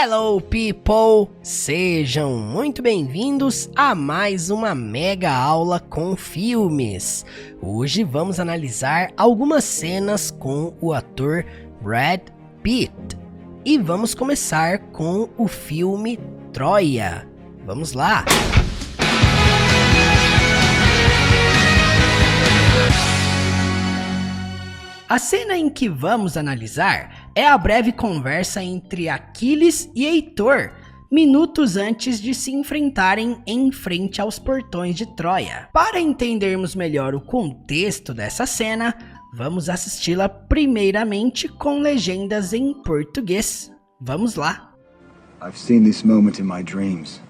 Hello people! Sejam muito bem-vindos a mais uma mega aula com filmes. Hoje vamos analisar algumas cenas com o ator Brad Pitt. E vamos começar com o filme Troia. Vamos lá! A cena em que vamos analisar é a breve conversa entre Aquiles e Heitor, minutos antes de se enfrentarem em frente aos portões de Troia. Para entendermos melhor o contexto dessa cena, vamos assisti-la primeiramente com legendas em português. Vamos lá! I've seen this moment in my dreams.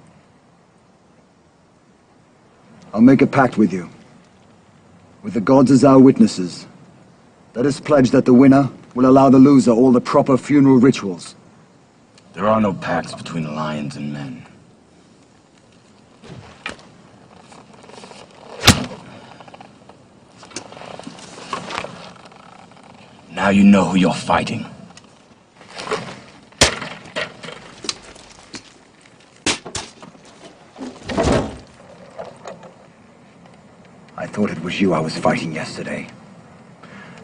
I'll make a pact with you. With the gods as our witnesses. Let us pledge that the winner will allow the loser all the proper funeral rituals. There are no pacts between lions and men. Now you know who you're fighting. I thought it was you I was fighting yesterday.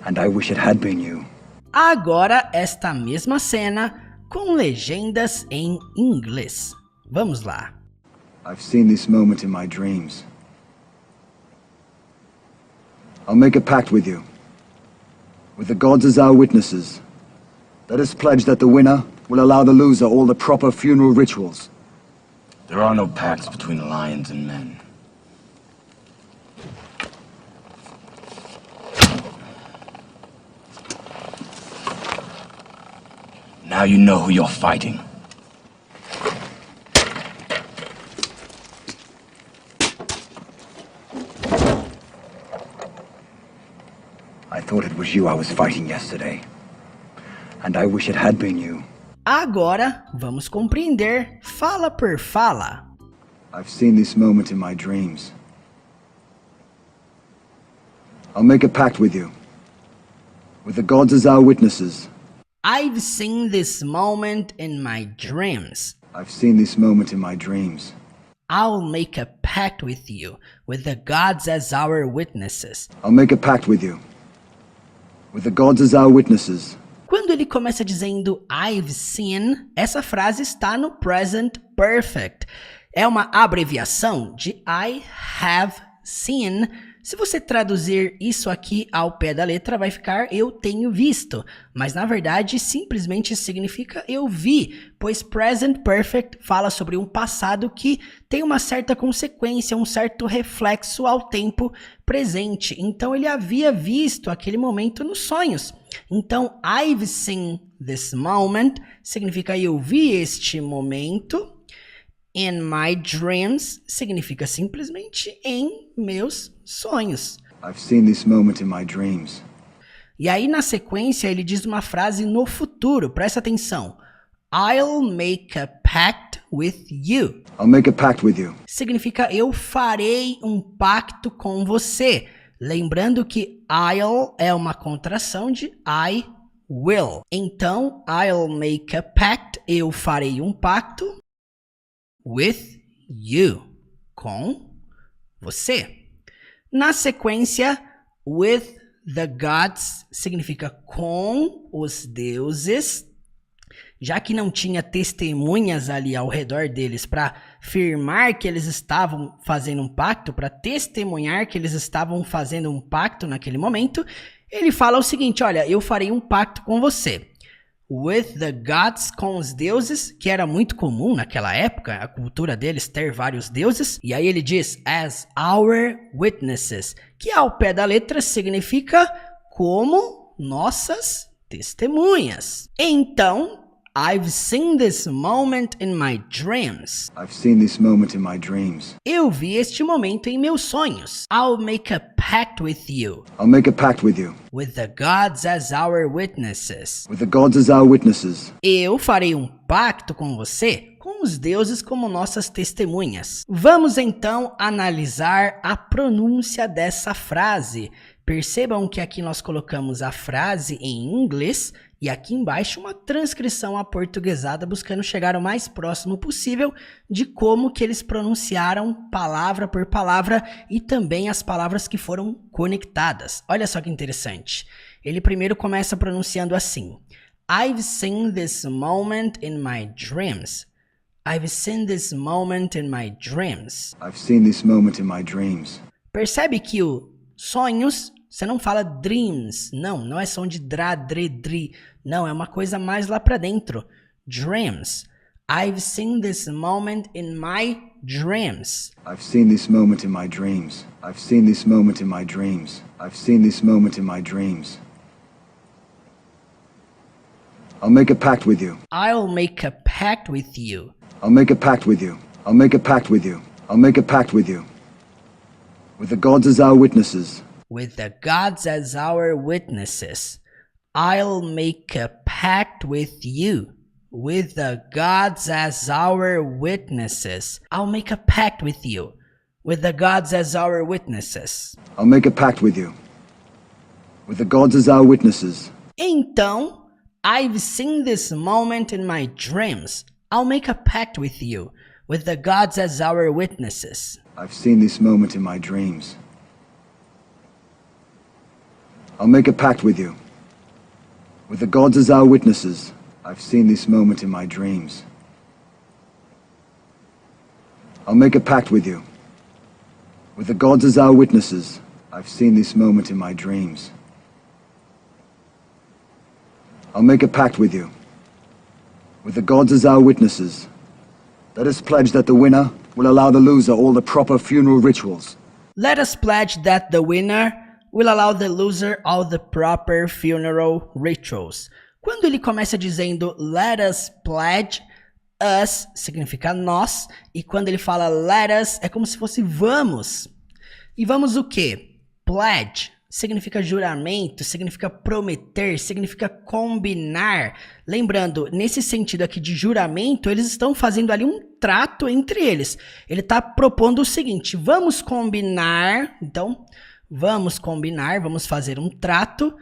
And I wish it had been you. Agora esta mesma cena com legendas em inglês. Vamos lá. I've seen this moment in my dreams. I'll make a pact with you. With the gods as our witnesses. Let us pledge that the winner will allow the loser all the proper funeral rituals. There are no pacts between lions and men. Now you know who you're fighting. I thought it was you I was fighting yesterday. And I wish it had been you. Agora vamos compreender fala por fala. I've seen this moment in my dreams. I'll make a pact with you. With the gods as our witnesses. I've seen this moment in my dreams. I've seen this moment in my dreams. I'll make a pact with you, with the gods as our witnesses. I'll make a pact with you. With the gods as our witnesses. Quando ele começa dizendo I've seen, essa frase está no present perfect. É uma abreviação de I have seen. Se você traduzir isso aqui ao pé da letra, vai ficar eu tenho visto. Mas na verdade, simplesmente significa eu vi, pois present perfect fala sobre um passado que tem uma certa consequência, um certo reflexo ao tempo presente. Então ele havia visto aquele momento nos sonhos. Então, I've seen this moment significa eu vi este momento. In my dreams significa simplesmente em meus sonhos. I've seen this moment in my dreams. E aí na sequência ele diz uma frase no futuro, presta atenção. I'll make a pact with you. I'll make a pact with you. Significa eu farei um pacto com você. Lembrando que I'll é uma contração de I will. Então, I'll make a pact, eu farei um pacto with you, com você. Na sequência, with the gods significa com os deuses, já que não tinha testemunhas ali ao redor deles para afirmar que eles estavam fazendo um pacto, para testemunhar que eles estavam fazendo um pacto naquele momento, ele fala o seguinte, olha, eu farei um pacto com você. With the gods, com os deuses, que era muito comum naquela época, a cultura deles ter vários deuses. E aí ele diz, as our witnesses, que ao pé da letra significa como nossas testemunhas. Então, I've seen this moment in my dreams. I've seen this moment in my dreams. Eu vi este momento em meus sonhos. I'll make a pact with you. I'll make a pact with you. With the gods as our witnesses. With the gods as our witnesses. Eu farei um pacto com você, com os deuses como nossas testemunhas. Vamos então analisar a pronúncia dessa frase. Percebam que aqui nós colocamos a frase em inglês e aqui embaixo uma transcrição aportuguesada buscando chegar o mais próximo possível de como que eles pronunciaram palavra por palavra e também as palavras que foram conectadas. Olha só que interessante. Ele primeiro começa pronunciando assim: I've seen this moment in my dreams. I've seen this moment in my dreams. I've seen this moment in my dreams. Percebe que o sonhos, você não fala dreams. Não é som de dra, dre, dri. Não, é uma coisa mais lá pra dentro. Dreams. I've seen this moment in my dreams. I've seen this moment in my dreams. I've seen this moment in my dreams. I've seen this moment in my dreams. I'll make a pact with you. I'll make a pact with you. I'll make a pact with you. I'll make a pact with you. I'll make a pact with you. With the gods as our witnesses. With the gods as our witnesses. I'll make a pact with you. With the gods as our witnesses. I'll make a pact with you. With the gods as our witnesses. I'll make a pact with you. With the gods as our witnesses. Então, I've seen this moment in my dreams. I'll make a pact with you. With the gods as our witnesses. I've seen this moment in my dreams. I'll make a pact with you. With the gods as our witnesses. I've seen this moment in my dreams. I'll make a pact with you. With the gods as our witnesses. I've seen this moment in my dreams. I'll make a pact with you. With the gods as our witnesses. Let us pledge that the winner will allow the loser all the proper funeral rituals. Let us pledge that the winner will allow the loser all the proper funeral rituals. Quando ele começa dizendo let us pledge, us significa nós, e quando ele fala let us é como se fosse vamos. E vamos o quê? Pledge significa juramento, significa prometer, significa combinar. Lembrando, nesse sentido aqui de juramento, eles estão fazendo ali um trato entre eles. Ele está propondo o seguinte: vamos combinar, então, vamos fazer um trato,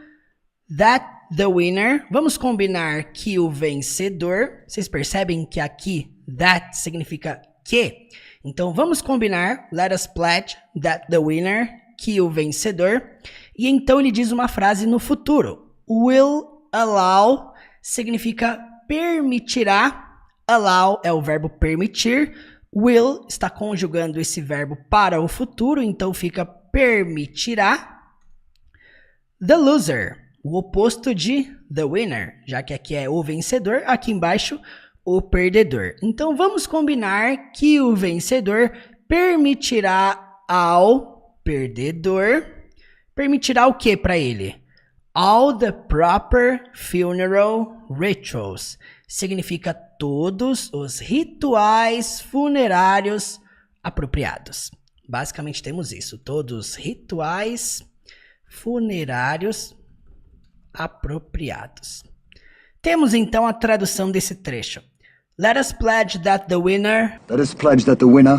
that the winner, vamos combinar que o vencedor, vocês percebem que aqui that significa que, então vamos combinar, let us pledge that the winner, que o vencedor, e então ele diz uma frase no futuro, will allow significa permitirá, allow é o verbo permitir, will está conjugando esse verbo para o futuro, então fica permitirá, the loser, o oposto de the winner, já que aqui é o vencedor, aqui embaixo o perdedor. Então vamos combinar que o vencedor permitirá ao perdedor, permitirá o que para ele? All the proper funeral rituals, significa todos os rituais funerários apropriados. Basicamente temos isso, todos os rituais funerários apropriados. Temos então a tradução desse trecho. Let us pledge that the winner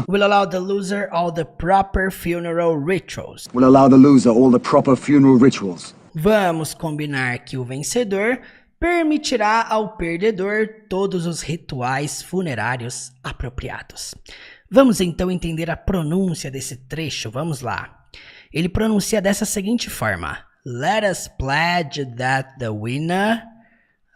will allow the loser all the proper funeral rituals. Vamos combinar que o vencedor permitirá ao perdedor todos os rituais funerários apropriados. Vamos então entender a pronúncia desse trecho. Vamos lá. Ele pronuncia dessa seguinte forma: Let us pledge that the winner.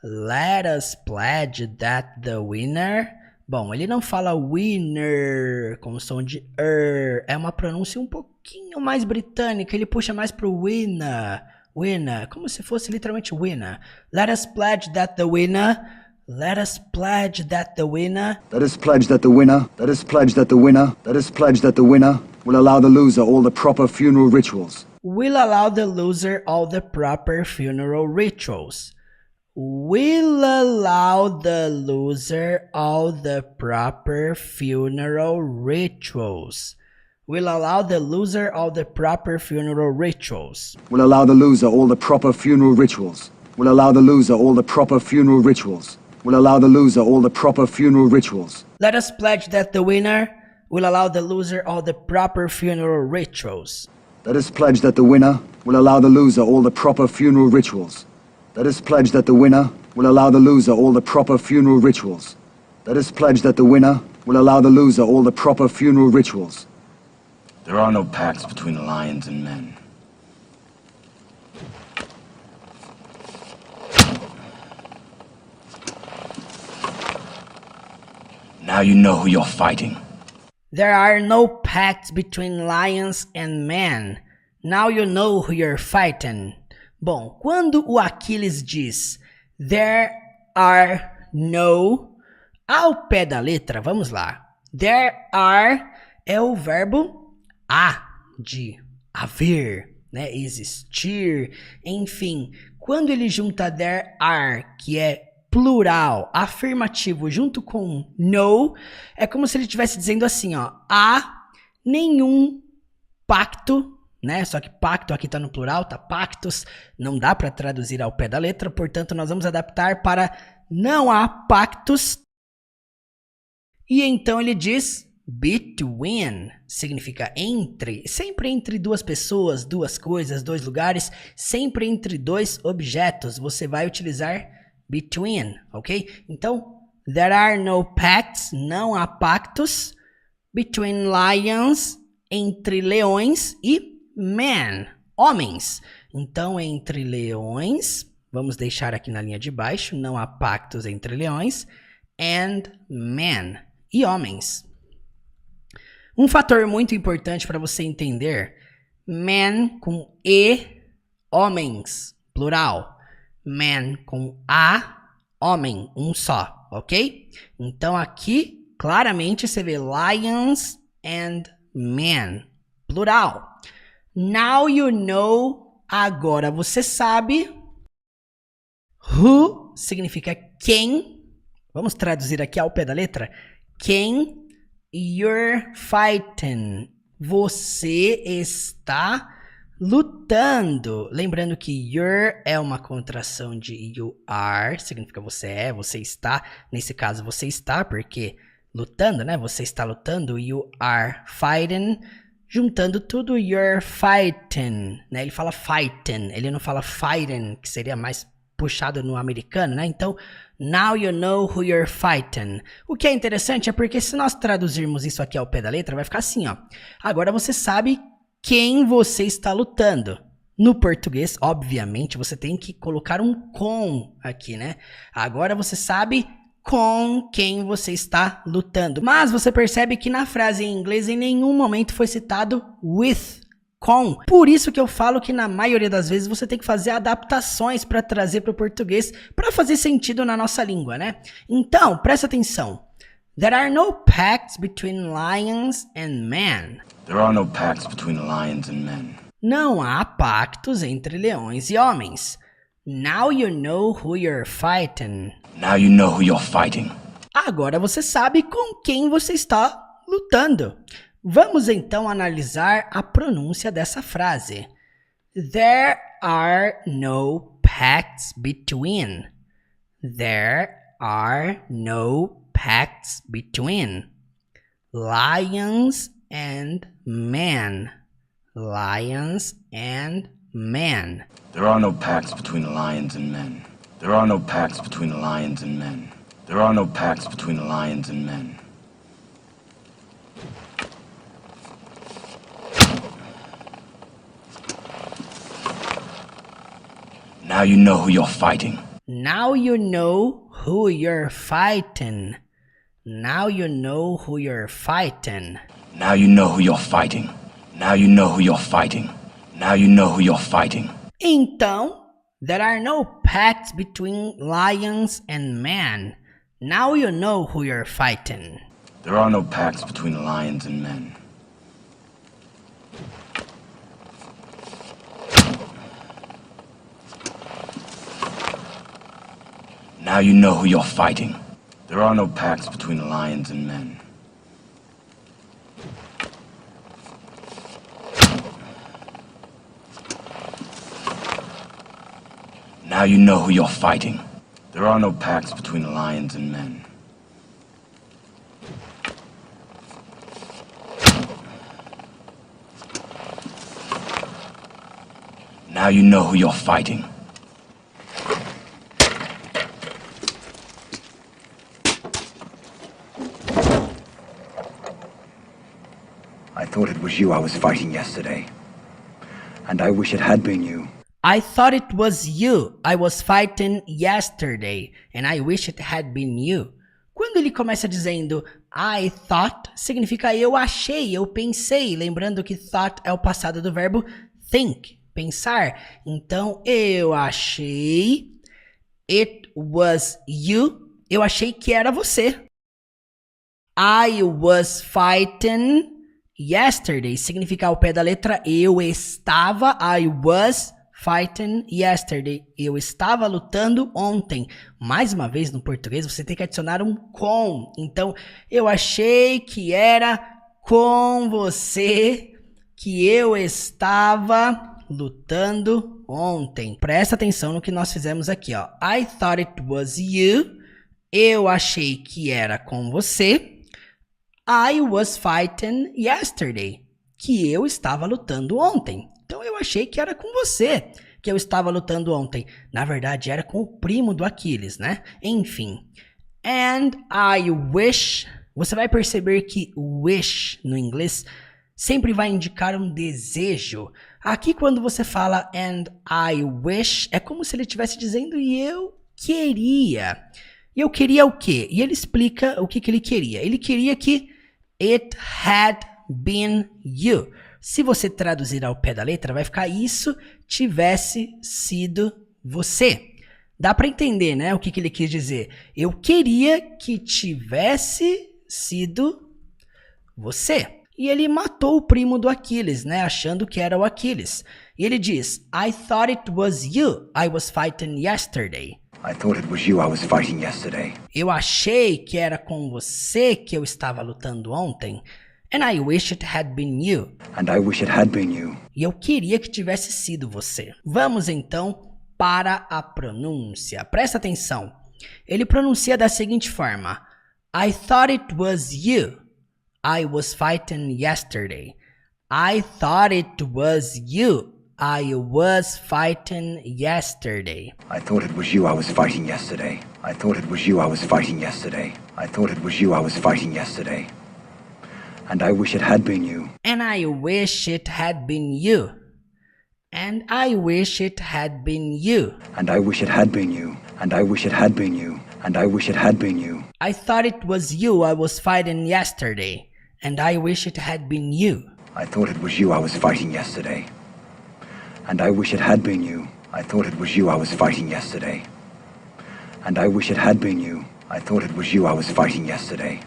Let us pledge that the winner. Bom, ele não fala winner com som de é uma pronúncia um pouquinho mais britânica. Ele puxa mais pro winner, winner, como se fosse literalmente winner. Let us pledge that the winner. Let us pledge that the winner. Let us pledge that the winner. Let us pledge that the winner. Let us pledge that the winner will allow the loser all the proper funeral rituals. Will allow the loser all the proper funeral rituals. Will allow the loser all the proper funeral rituals. Will allow the loser all the proper funeral rituals. Will allow the loser all the proper funeral rituals. Will allow the loser all the proper funeral rituals. Will allow the loser all the proper funeral rituals. Let us pledge that the winner will allow the loser all the proper funeral rituals. Let us pledge that the winner will allow the loser all the proper funeral rituals. Let us pledge that the winner will allow the loser all the proper funeral rituals. Let us pledge that the winner will allow the loser all the proper funeral rituals. There are no pacts between lions and men. Now you know who you're fighting. There are no pacts between lions and men. Now you know who you're fighting. Bom, quando o Aquiles diz there are no, ao pé da letra, vamos lá. There are é o verbo há, de haver, né? Existir, enfim. Quando ele junta there are, que é plural, afirmativo, junto com no, é como se ele estivesse dizendo assim, ó, há nenhum pacto, né? Só que pacto aqui tá no plural, tá pactos, não dá para traduzir ao pé da letra, portanto nós vamos adaptar para não há pactos. E então ele diz between, significa entre, sempre entre duas pessoas, duas coisas, dois lugares, sempre entre dois objetos, você vai utilizar between, ok? Então, there are no pacts, não há pactos, between lions, entre leões, e men, homens. Então, entre leões, vamos deixar aqui na linha de baixo, não há pactos entre leões, and men, e homens. Um fator muito importante para você entender, men com e, homens, plural. Man com a, homem, um só, ok? Então aqui, claramente, você vê lions and men, plural. Now you know, agora você sabe. Who significa quem. Vamos traduzir aqui ao pé da letra. Quem you're fighting. Você está lutando. Lembrando que you're é uma contração de you are, significa você é, você está. Nesse caso, você está, porque lutando, né? Você está lutando. You are fighting. Juntando tudo, you're fighting, né? Ele fala fighting, ele não fala fighting, que seria mais puxado no americano, né? Então, now you know who you're fighting. O que é interessante é porque se nós traduzirmos isso aqui ao pé da letra, vai ficar assim, ó. Agora você sabe quem você está lutando. No português, obviamente, você tem que colocar um com aqui, né? Agora você sabe com quem você está lutando. Mas você percebe que na frase em inglês em nenhum momento foi citado with, com. Por isso que eu falo que na maioria das vezes você tem que fazer adaptações para trazer para o português, para fazer sentido na nossa língua, né? Então, presta atenção. There are no pacts between lions and men. There are no pacts between lions and men. Não há pactos entre leões e homens. Now you know who you're fighting. Now you know who you're fighting. Agora você sabe com quem você está lutando. Vamos então analisar a pronúncia dessa frase. There are no pacts between. There are no pacts between lions and men. Lions and men. There are no pacts between lions and men. There are no pacts between lions and men. There are no pacts between lions and men. Now you know who you're fighting. Now you know who you're fighting. Now you know who you're fighting. Now you know who you're fighting. Now you know who you're fighting. Now you know who you're fighting. Então, there are no pacts between lions and men. Now you know who you're fighting. There are no pacts between lions and men. Now you know who you're fighting. There are no pacts between lions and men. Now you know who you're fighting. There are no pacts between lions and men. Now you know who you're fighting. I thought it was you I was fighting yesterday. And I wish it had been you. I thought it was you I was fighting yesterday, and I wish it had been you. Quando ele começa dizendo I thought, significa eu achei, eu pensei. Lembrando que thought é o passado do verbo think, pensar. Então, eu achei, it was you, eu achei que era você. I was fighting yesterday, significa ao pé da letra eu estava, I was fighting yesterday, eu estava lutando ontem. Mais uma vez no português você tem que adicionar um com. Então, eu achei que era com você que eu estava lutando ontem. Presta atenção no que nós fizemos aqui, ó. I thought it was you. Eu achei que era com você. I was fighting yesterday. Que eu estava lutando ontem. Então eu achei que era com você que eu estava lutando ontem. Na verdade era com o primo do Aquiles, né? Enfim. And I wish. Você vai perceber que wish no inglês sempre vai indicar um desejo. Aqui quando você fala and I wish, é como se ele estivesse dizendo e eu queria. E eu queria o quê? E ele explica o que ele queria. Ele queria que it had been you. Se você traduzir ao pé da letra, vai ficar isso tivesse sido você. Dá para entender, né? O que ele quis dizer. Eu queria que tivesse sido você. E ele matou o primo do Aquiles, né? Achando que era o Aquiles. E ele diz, I thought it was you I was fighting yesterday. I thought it was you I was fighting yesterday. Eu achei que era com você que eu estava lutando ontem. And I wish it had been you. And I wish it had been you. E eu queria que tivesse sido você. Vamos então para a pronúncia. Presta atenção. Ele pronuncia da seguinte forma. I thought it was you I was fighting yesterday. I thought it was you I was fighting yesterday. I thought it was you I was fighting yesterday. I thought it was you I was fighting yesterday. I thought it was you I was fighting yesterday. And I wish it had been you. And I wish it had been you. And I wish it had been you. And I wish it had been you. And I wish it had been you. And I wish it had been you. I thought it was you I was fighting yesterday. And I wish it had been you. I thought it was you I was fighting yesterday. And I wish it had been you. I thought it was you I was fighting yesterday. And I wish it had been you. I thought it was you I was fighting yesterday.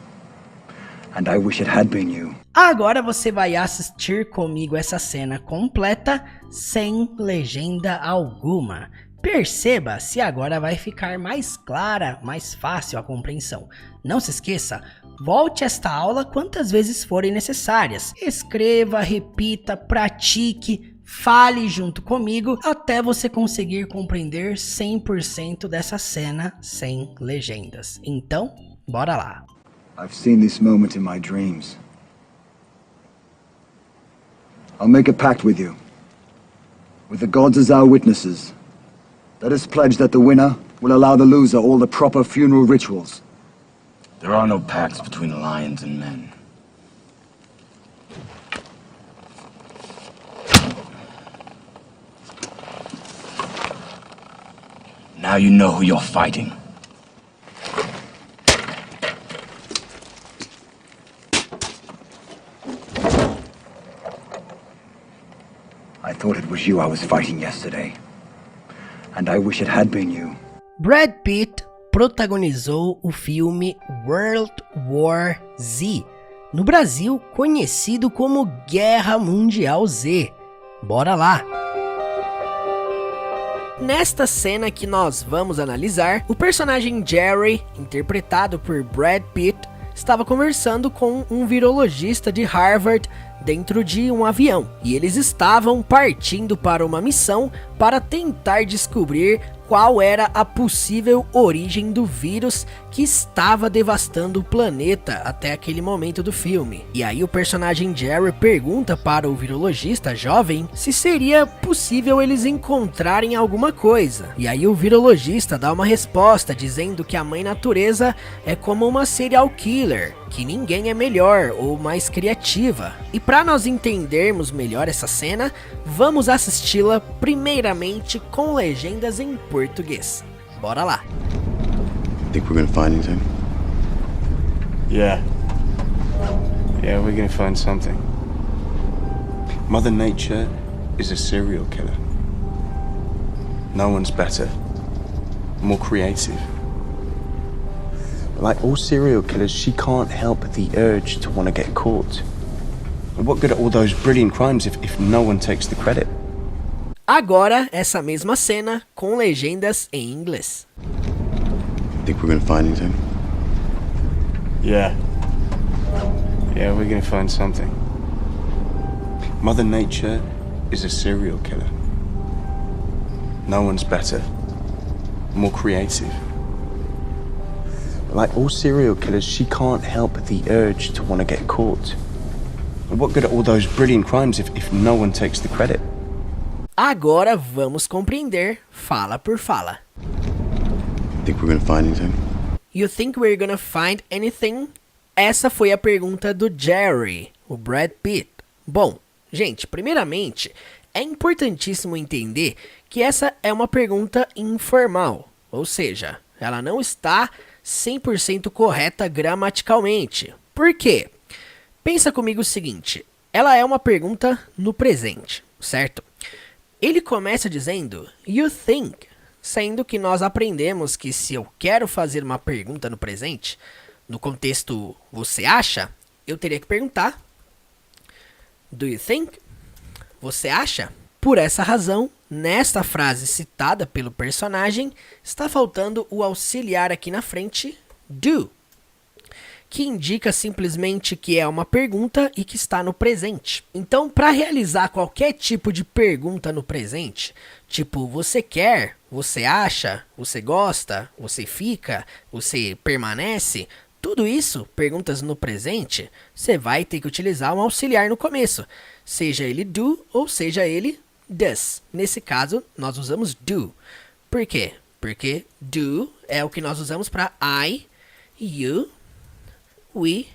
And I wish it had been you. Agora você vai assistir comigo essa cena completa sem legenda alguma. Perceba se agora vai ficar mais clara, mais fácil a compreensão. Não se esqueça, volte esta aula quantas vezes forem necessárias. Escreva, repita, pratique, fale junto comigo até você conseguir compreender 100% dessa cena sem legendas. Então, bora lá. I've seen this moment in my dreams. I'll make a pact with you. With the gods as our witnesses. Let us pledge that the winner will allow the loser all the proper funeral rituals. There are no pacts between lions and men. Now you know who you're fighting. I thought it was you I was fighting yesterday. And I wish it had been you. Brad Pitt protagonizou o filme World War Z, no Brasil conhecido como Guerra Mundial Z. Bora lá! Nesta cena que nós vamos analisar, o personagem Jerry, interpretado por Brad Pitt, estava conversando com um virologista de Harvard dentro de um avião, e eles estavam partindo para uma missão para tentar descobrir qual era a possível origem do vírus que estava devastando o planeta até aquele momento do filme. E aí o personagem Jerry pergunta para o virologista jovem se seria possível eles encontrarem alguma coisa. E aí o virologista dá uma resposta dizendo que a mãe natureza é como uma serial killer, que ninguém é melhor ou mais criativa. E para nós entendermos melhor essa cena, vamos assisti-la primeiramente com legendas em português. Bora lá! Think we're gonna find anything? Yeah, we're gonna find something. Mother Nature is a serial killer. No one's better, more creative. Like all serial killers, she can't help the urge to want to get caught. What good are all those brilliant crimes if no one takes the credit? Agora, essa mesma cena com legendas em inglês. Think we're gonna find anything? Yeah, we're gonna find something. Mother Nature is a serial killer. No one's better, more creative. Like all serial killers, she can't help the urge to want to get caught. What good are all those brilliant crimes if no one takes the credit? Agora vamos compreender fala por fala. Think we're gonna find anything? You think we're gonna find anything? Essa foi a pergunta do Jerry, o Brad Pitt. Bom, gente, primeiramente, é importantíssimo entender que essa é uma pergunta informal, ou seja, ela não está 100% correta gramaticalmente. Por quê? Pensa comigo o seguinte, ela é uma pergunta no presente, certo? Ele começa dizendo, you think, sendo que nós aprendemos que se eu quero fazer uma pergunta no presente, no contexto você acha, eu teria que perguntar, do you think? Você acha? Por essa razão, nesta frase citada pelo personagem, está faltando o auxiliar aqui na frente, do, que indica simplesmente que é uma pergunta e que está no presente. Então, para realizar qualquer tipo de pergunta no presente, tipo, você quer, você acha, você gosta, você fica, você permanece, tudo isso, perguntas no presente, você vai ter que utilizar um auxiliar no começo, seja ele do ou seja ele does. Nesse caso, nós usamos do. Por quê? Porque do é o que nós usamos para I, you, we,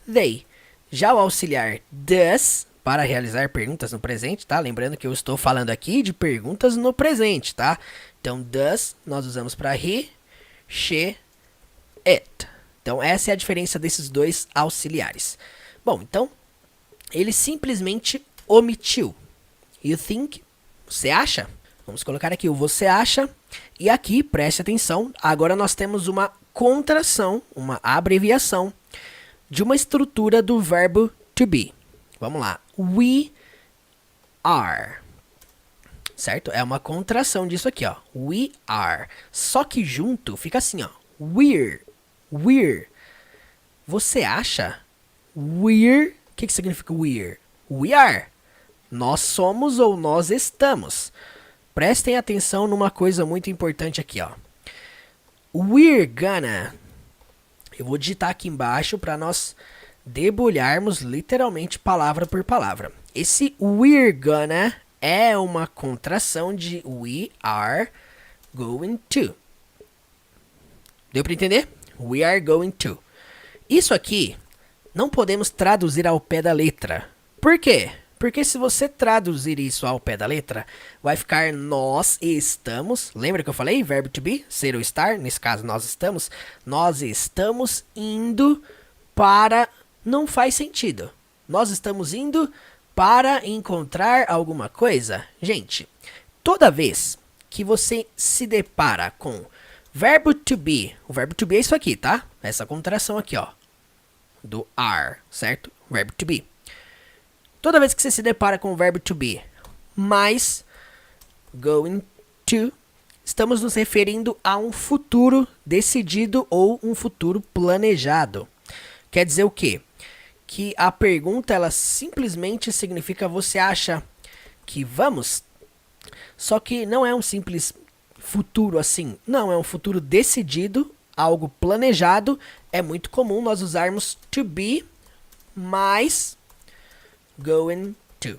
they. Já o auxiliar does, para realizar perguntas no presente, tá? Lembrando que eu estou falando aqui de perguntas no presente, tá? Então, does, nós usamos para he, she, it. Então, essa é a diferença desses dois auxiliares. Bom, então, ele simplesmente omitiu. You think, você acha? Vamos colocar aqui o você acha. E aqui, preste atenção, agora nós temos uma contração, uma abreviação de uma estrutura do verbo to be. Vamos lá. We are. Certo? É uma contração disso aqui, ó. We are. Só que junto fica assim, ó. We're. We're. Você acha? We're. O que significa we're? We are. Nós somos ou nós estamos. Prestem atenção numa coisa muito importante aqui, ó. We're gonna. Eu vou digitar aqui embaixo para nós debulharmos literalmente palavra por palavra. Esse we're gonna é uma contração de we are going to. Deu para entender? We are going to. Isso aqui não podemos traduzir ao pé da letra. Por quê? Porque se você traduzir isso ao pé da letra, vai ficar nós estamos. Lembra que eu falei? Verbo to be, ser ou estar. Nesse caso, nós estamos. Nós estamos indo para... Não faz sentido. Nós estamos indo para encontrar alguma coisa. Gente, toda vez que você se depara com verbo to be, o verbo to be é isso aqui, tá? Essa contração aqui, ó, do are, certo? Verbo to be. Toda vez que você se depara com o verbo to be mais going to, estamos nos referindo a um futuro decidido ou um futuro planejado. Quer dizer o quê? Que a pergunta, ela simplesmente significa você acha que vamos? Só que não é um simples futuro assim. Não, é um futuro decidido, algo planejado. É muito comum nós usarmos to be mais going to.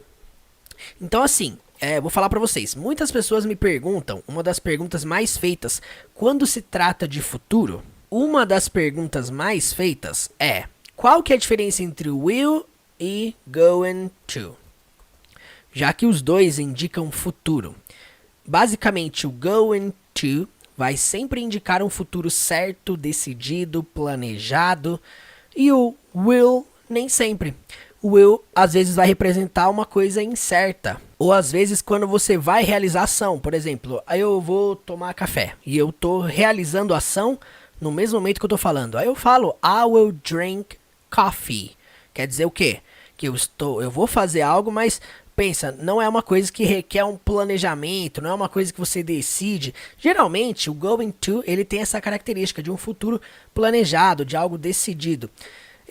Então assim, vou falar pra vocês. Muitas pessoas me perguntam, uma das perguntas mais feitas quando se trata de futuro, uma das perguntas mais feitas é: qual que é a diferença entre will e going to? Já que os dois indicam futuro. Basicamente, o going to vai sempre indicar um futuro certo, decidido, planejado. E o will, nem sempre. O will, às vezes, vai representar uma coisa incerta. Ou, às vezes, quando você vai realizar ação. Por exemplo, aí eu vou tomar café. E eu tô realizando a ação no mesmo momento que eu tô falando. Aí eu falo, I will drink coffee. Quer dizer o quê? Que eu vou fazer algo, mas pensa, não é uma coisa que requer um planejamento, não é uma coisa que você decide. Geralmente, o going to, ele tem essa característica de um futuro planejado, de algo decidido.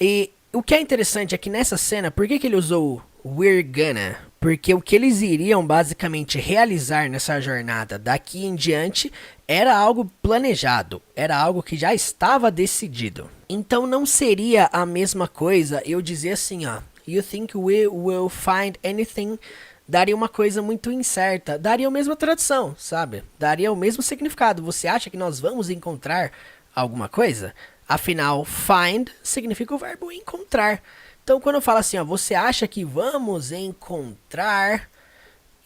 E o que é interessante é que nessa cena, por que ele usou we're gonna? Porque o que eles iriam basicamente realizar nessa jornada daqui em diante era algo planejado, era algo que já estava decidido. Então não seria a mesma coisa eu dizer assim, ó, you think we will find anything, daria uma coisa muito incerta, daria a mesma tradução, sabe? Daria o mesmo significado. Você acha que nós vamos encontrar alguma coisa? Afinal, find significa o verbo encontrar. Então, quando eu falo assim, ó, você acha que vamos encontrar...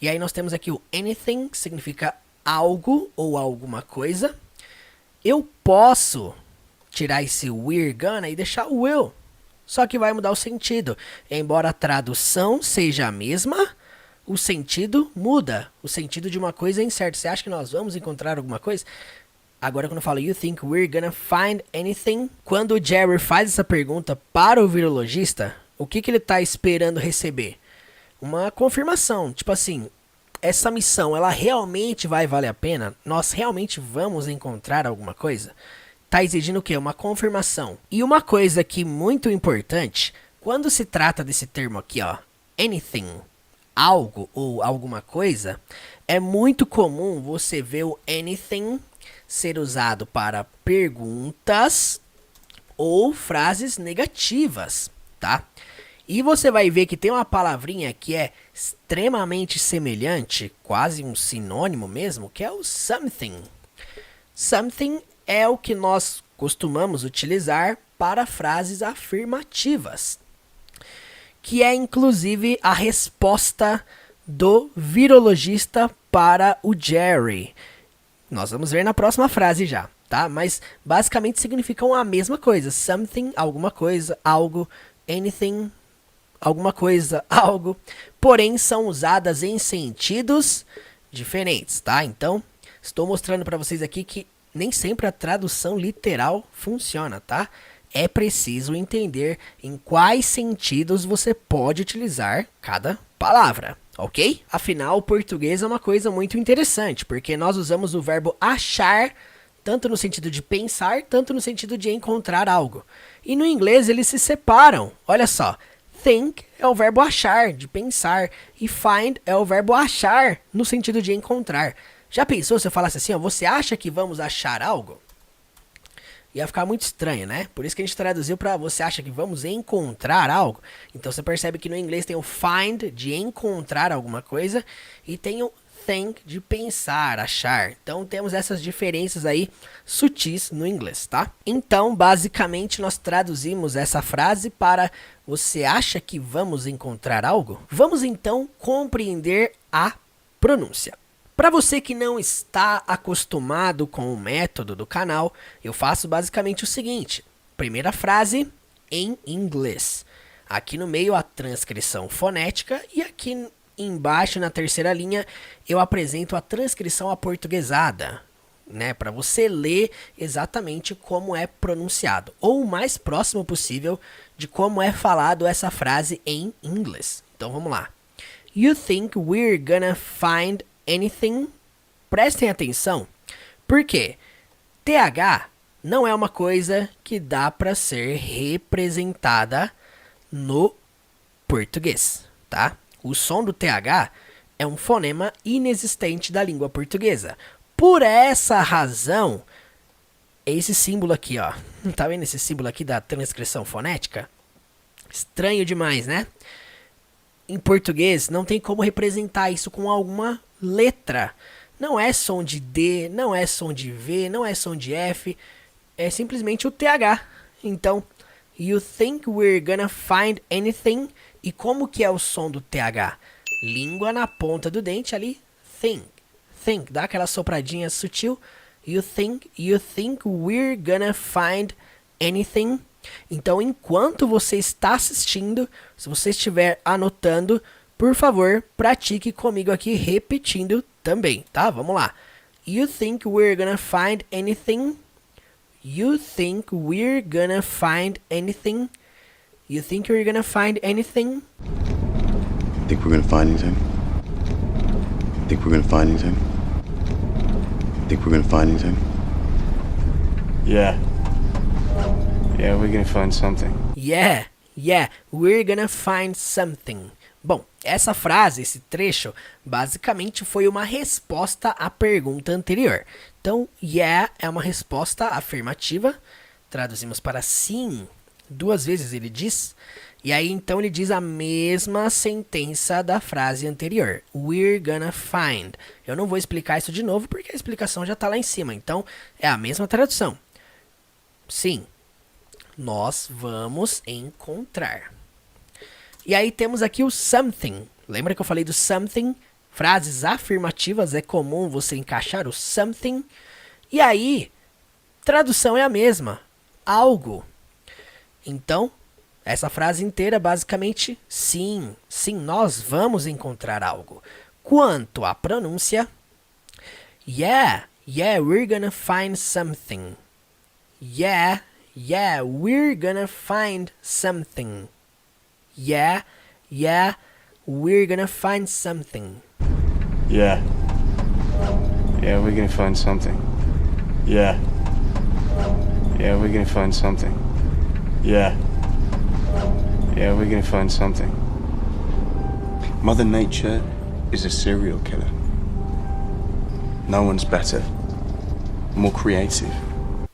E aí nós temos aqui o anything, que significa algo ou alguma coisa. Eu posso tirar esse we're gonna e deixar o will. Só que vai mudar o sentido. Embora a tradução seja a mesma, o sentido muda. O sentido de uma coisa é incerto. Você acha que nós vamos encontrar alguma coisa? Agora, quando eu falo you think we're gonna find anything, quando o Jerry faz essa pergunta para o virologista, o que ele está esperando receber? Uma confirmação. Tipo assim, essa missão, ela realmente vai valer a pena? Nós realmente vamos encontrar alguma coisa? Tá exigindo o quê? Uma confirmação. E uma coisa aqui muito importante, quando se trata desse termo aqui, ó, anything, algo ou alguma coisa, é muito comum você ver o anything ser usado para perguntas ou frases negativas, tá? E você vai ver que tem uma palavrinha que é extremamente semelhante, quase um sinônimo mesmo, que é o something. Something é o que nós costumamos utilizar para frases afirmativas, que é inclusive a resposta do virologista para o Jerry. Nós vamos ver na próxima frase já, tá? Mas basicamente significam a mesma coisa. Something, alguma coisa, algo, anything, alguma coisa, algo. Porém, são usadas em sentidos diferentes, tá? Então, estou mostrando para vocês aqui que nem sempre a tradução literal funciona, tá? É preciso entender em quais sentidos você pode utilizar cada palavra, ok? Afinal, o português é uma coisa muito interessante, porque nós usamos o verbo achar, tanto no sentido de pensar, tanto no sentido de encontrar algo. E no inglês eles se separam, olha só. Think é o verbo achar, de pensar, e find é o verbo achar, no sentido de encontrar. Já pensou se eu falasse assim, ó, você acha que vamos achar algo? Ia ficar muito estranho, né? Por isso que a gente traduziu para você acha que vamos encontrar algo. Então você percebe que no inglês tem o find, de encontrar alguma coisa, e tem o think, de pensar, achar. Então temos essas diferenças aí sutis no inglês, tá? Então, basicamente, nós traduzimos essa frase para você acha que vamos encontrar algo? Vamos então compreender a pronúncia. Para você que não está acostumado com o método do canal, eu faço basicamente o seguinte. Primeira frase em inglês. Aqui no meio a transcrição fonética e aqui embaixo na terceira linha eu apresento a transcrição aportuguesada, né, para você ler exatamente como é pronunciado, ou o mais próximo possível de como é falado essa frase em inglês. Então vamos lá. You think we're gonna find anything? Prestem atenção, porque TH não é uma coisa que dá para ser representada no português, tá? O som do TH é um fonema inexistente da língua portuguesa. Por essa razão, esse símbolo aqui, ó. Tá vendo esse símbolo aqui da transcrição fonética? Estranho demais, né? Em português, não tem como representar isso com alguma letra. Não é som de D, não é som de V, não é som de F. É simplesmente o TH. Então, you think we're gonna find anything? E como que é o som do TH? Língua na ponta do dente ali. Think. Think. Dá aquela sopradinha sutil. You think we're gonna find anything? Então, enquanto você está assistindo, se você estiver anotando, por favor, pratique comigo aqui repetindo também, tá? Vamos lá. You think we're gonna find anything? You think we're gonna find anything? You think we're gonna find anything? Think we're gonna find anything? Think we're gonna find anything? Think we're gonna find anything? Yeah. Yeah, we're gonna find something. Yeah, we're gonna find something. Bom, essa frase, esse trecho, basicamente foi uma resposta à pergunta anterior. Então, yeah é uma resposta afirmativa. Traduzimos para sim. 2 vezes ele diz. E aí, então, ele diz a mesma sentença da frase anterior. We're gonna find. Eu não vou explicar isso de novo, porque a explicação já está lá em cima. Então, é a mesma tradução. Sim. Nós vamos encontrar. E aí temos aqui o something. Lembra que eu falei do something? Frases afirmativas, é comum você encaixar o something. E aí, tradução é a mesma. Algo. Então, essa frase inteira basicamente, sim, nós vamos encontrar algo. Quanto à pronúncia, yeah, we're gonna find something. Yeah, we're gonna find something. Yeah, we're gonna find something. Yeah. Yeah, we're gonna find something. Yeah. Yeah, we're gonna find something. Yeah. Yeah, we're gonna find something. Mother Nature is a serial killer. No one's better, more creative.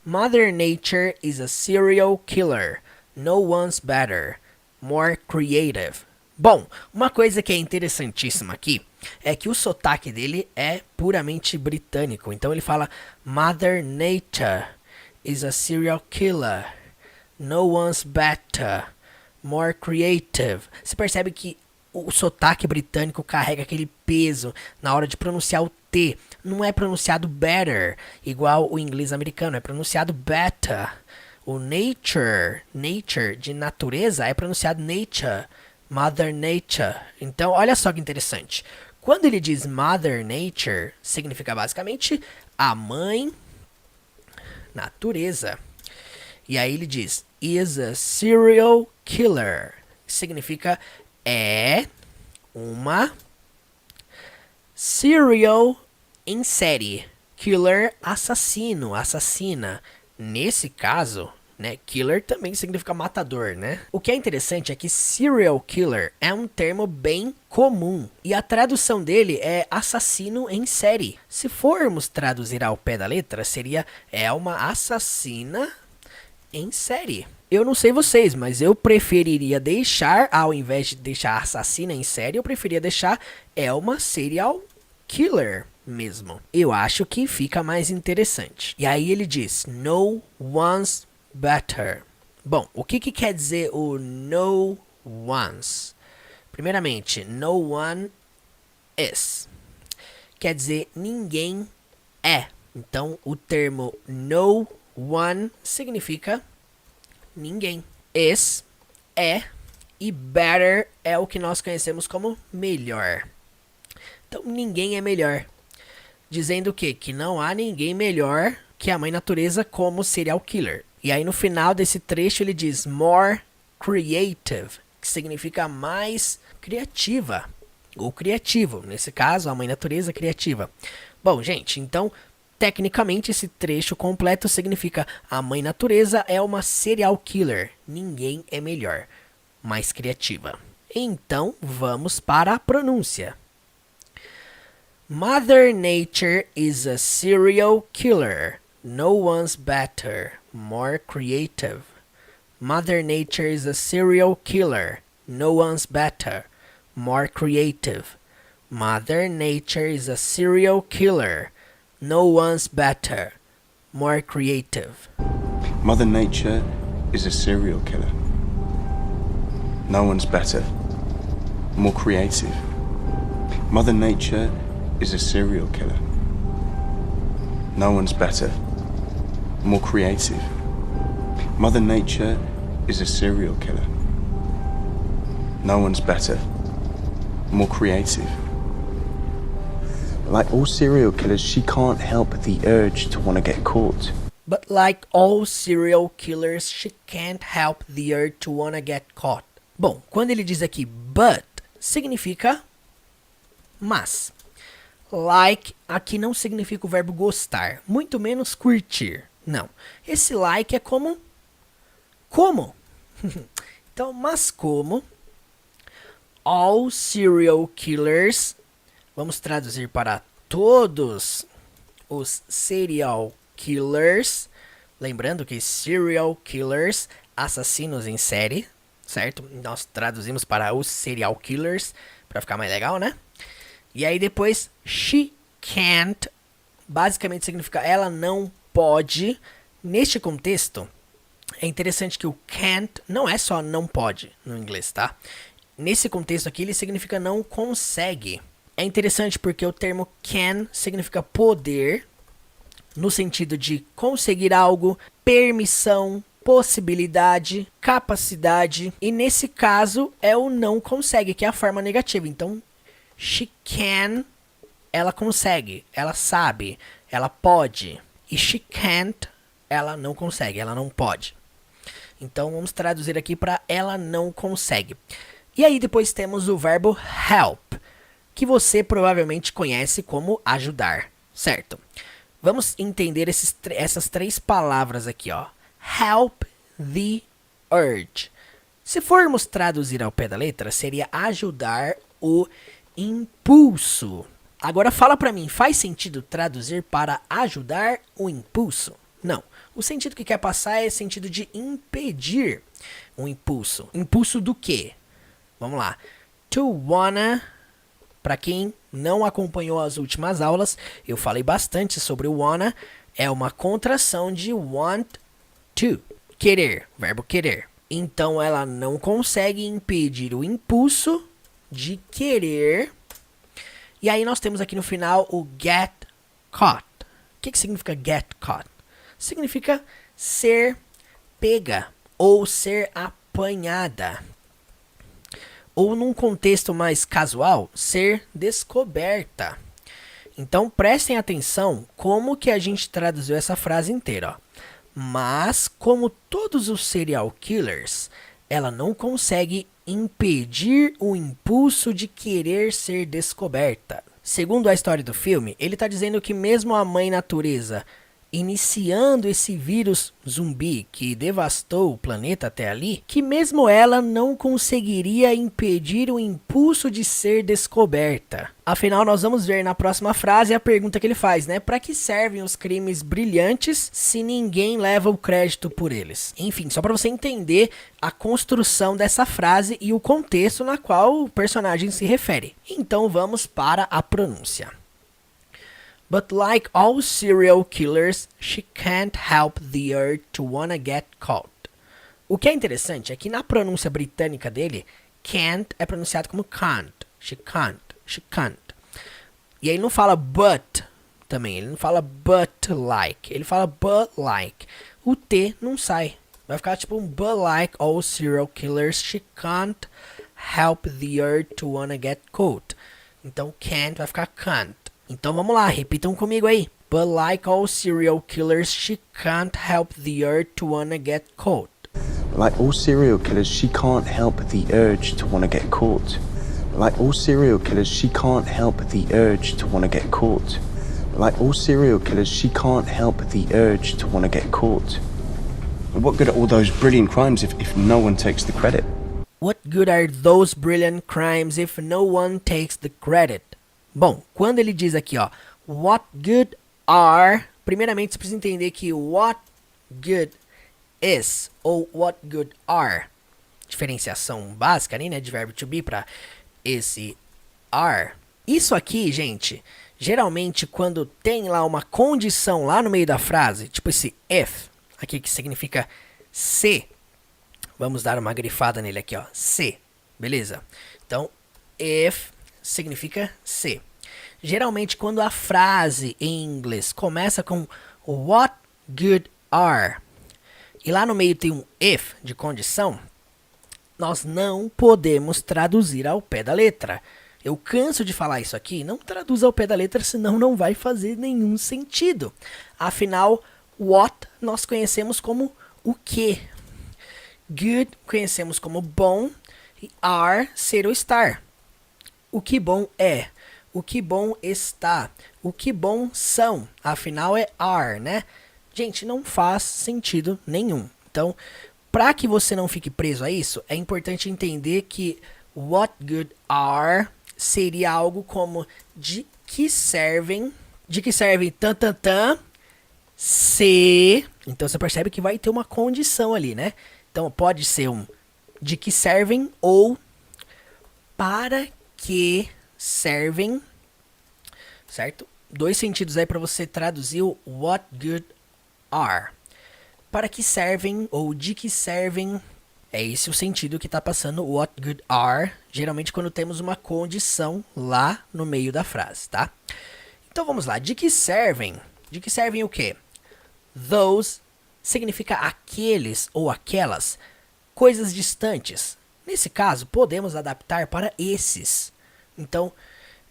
Mother Nature is a serial killer. No one's better, more creative. Bom, uma coisa que é interessantíssima aqui é que o sotaque dele é puramente britânico. Então ele fala Mother Nature is a serial killer. No one's better, more creative. Você percebe que o sotaque britânico carrega aquele peso na hora de pronunciar o T. Não é pronunciado better, igual o inglês americano, é pronunciado better. O nature de natureza é pronunciado nature, Mother Nature. Então, olha só que interessante. Quando ele diz Mother Nature, significa basicamente a mãe natureza. E aí ele diz is a serial killer. Significa é uma serial em série. Killer, assassino, assassina. Nesse caso, né, killer também significa matador, né? O que é interessante é que serial killer é um termo bem comum. E a tradução dele é assassino em série. Se formos traduzir ao pé da letra, seria é uma assassina em série. Eu não sei vocês, mas eu preferiria deixar, ao invés de deixar assassina em série, eu preferia deixar é uma serial killer mesmo. Eu acho que fica mais interessante. E aí ele diz, no one's better. Bom, o que quer dizer o no one's? Primeiramente, no one is. Quer dizer ninguém é. Então, o termo no one significa ninguém. Is é e better é o que nós conhecemos como melhor. Então, ninguém é melhor. Dizendo o quê? Que não há ninguém melhor que a mãe natureza como serial killer. E aí no final desse trecho ele diz more creative, que significa mais criativa, ou criativo. Nesse caso, a mãe natureza criativa. Bom, gente, então, tecnicamente esse trecho completo significa a mãe natureza é uma serial killer. Ninguém é melhor, mais criativa. Então, vamos para a pronúncia. Mother Nature is a serial killer. No one's better, more creative. Mother Nature is a serial killer. No one's better, more creative. Mother Nature is a serial killer. No one's better, more creative. Mother Nature is a serial killer. No one's better, more creative. Mother Nature is a serial killer. No one's better, more creative. Mother Nature is a serial killer. No one's better, more creative. Like all serial killers, she can't help the urge to want to get caught. But like all serial killers, she can't help the urge to wanna get caught. Bom, quando ele diz aqui but, significa mas. Like aqui não significa o verbo gostar, muito menos curtir. Não. Esse like é como? Então, mas como all serial killers, vamos traduzir para todos os serial killers, lembrando que serial killers, assassinos em série, certo? Nós traduzimos para os serial killers, para ficar mais legal, né? E aí depois, she can't, basicamente significa ela não pode. Neste contexto, é interessante que o can't não é só não pode no inglês, tá? Nesse contexto aqui, ele significa não consegue. É interessante porque o termo can significa poder, no sentido de conseguir algo, permissão, possibilidade, capacidade. E nesse caso é o não consegue, que é a forma negativa. Então, she can, ela consegue, ela sabe, ela pode. E she can't, ela não consegue, ela não pode. Então, vamos traduzir aqui para ela não consegue. E aí depois temos o verbo help, que você provavelmente conhece como ajudar, certo? Vamos entender essas três palavras aqui, ó. Help the urge. Se formos traduzir ao pé da letra, seria ajudar o impulso. Agora fala pra mim, faz sentido traduzir para ajudar o impulso? Não. O sentido que quer passar é sentido de impedir o impulso. Impulso do quê? Vamos lá. To wanna, para quem não acompanhou as últimas aulas, eu falei bastante sobre o wanna. É uma contração de want to. Querer, verbo querer. Então ela não consegue impedir o impulso de querer. E aí nós temos aqui no final o get caught. O que significa get caught? Significa ser pega ou ser apanhada. Ou num contexto mais casual, ser descoberta. Então prestem atenção como que a gente traduziu essa frase inteira. Ó. Mas, como todos os serial killers, ela não consegue impedir o impulso de querer ser descoberta. Segundo a história do filme, ele está dizendo que mesmo a mãe natureza iniciando esse vírus zumbi que devastou o planeta até ali, que mesmo ela não conseguiria impedir o impulso de ser descoberta. Afinal, nós vamos ver na próxima frase a pergunta que ele faz, né? Para que servem os crimes brilhantes se ninguém leva o crédito por eles? Enfim, só para você entender a construção dessa frase e o contexto na qual o personagem se refere. Então vamos para a pronúncia. But like all serial killers, she can't help the urge to wanna get caught. O que é interessante é que na pronúncia britânica dele, can't é pronunciado como can't. She can't, she can't. E aí ele não fala but também, ele não fala but like, ele fala but like. O T não sai, vai ficar tipo um but like all serial killers, she can't help the urge to wanna get caught. Então can't vai ficar can't. Então vamos lá, repitam comigo aí. But like all serial killers, she can't help the urge to wanna get caught. Like all serial killers, she can't help the urge to want to get caught. Like all serial killers, she can't help the urge to want to get caught. Like all serial killers, she can't help the urge to want to get caught. What good are all those brilliant crimes if no one takes the credit? What good are those brilliant crimes if no one takes the credit? Bom, quando ele diz aqui, ó, what good are, primeiramente você precisa entender que what good is ou what good are, diferenciação básica ali, né, de verbo to be para esse are. Isso aqui, gente, geralmente quando tem lá uma condição lá no meio da frase, tipo esse if, aqui que significa se, vamos dar uma grifada nele aqui, ó, se, beleza? Então, if significa se. Geralmente quando a frase em inglês começa com what good are, e lá no meio tem um if de condição, nós não podemos traduzir ao pé da letra. Eu canso de falar isso aqui, não traduz ao pé da letra, senão não vai fazer nenhum sentido. Afinal, what nós conhecemos como o que. Good conhecemos como bom e are ser ou estar. O que bom é, o que bom está, o que bom são. Afinal é are, né? Gente, não faz sentido nenhum. Então, para que você não fique preso a isso, é importante entender que what good are seria algo como de que servem tan tan tan se. Então você percebe que vai ter uma condição ali, né? Então pode ser um de que servem ou para que servem, certo? Dois sentidos aí para você traduzir o what good are. Para que servem ou de que servem. É esse o sentido que está passando o what good are, geralmente quando temos uma condição lá no meio da frase, tá? Então vamos lá, de que servem? De que servem o quê? Those significa aqueles ou aquelas coisas distantes. Nesse caso, podemos adaptar para esses. Então,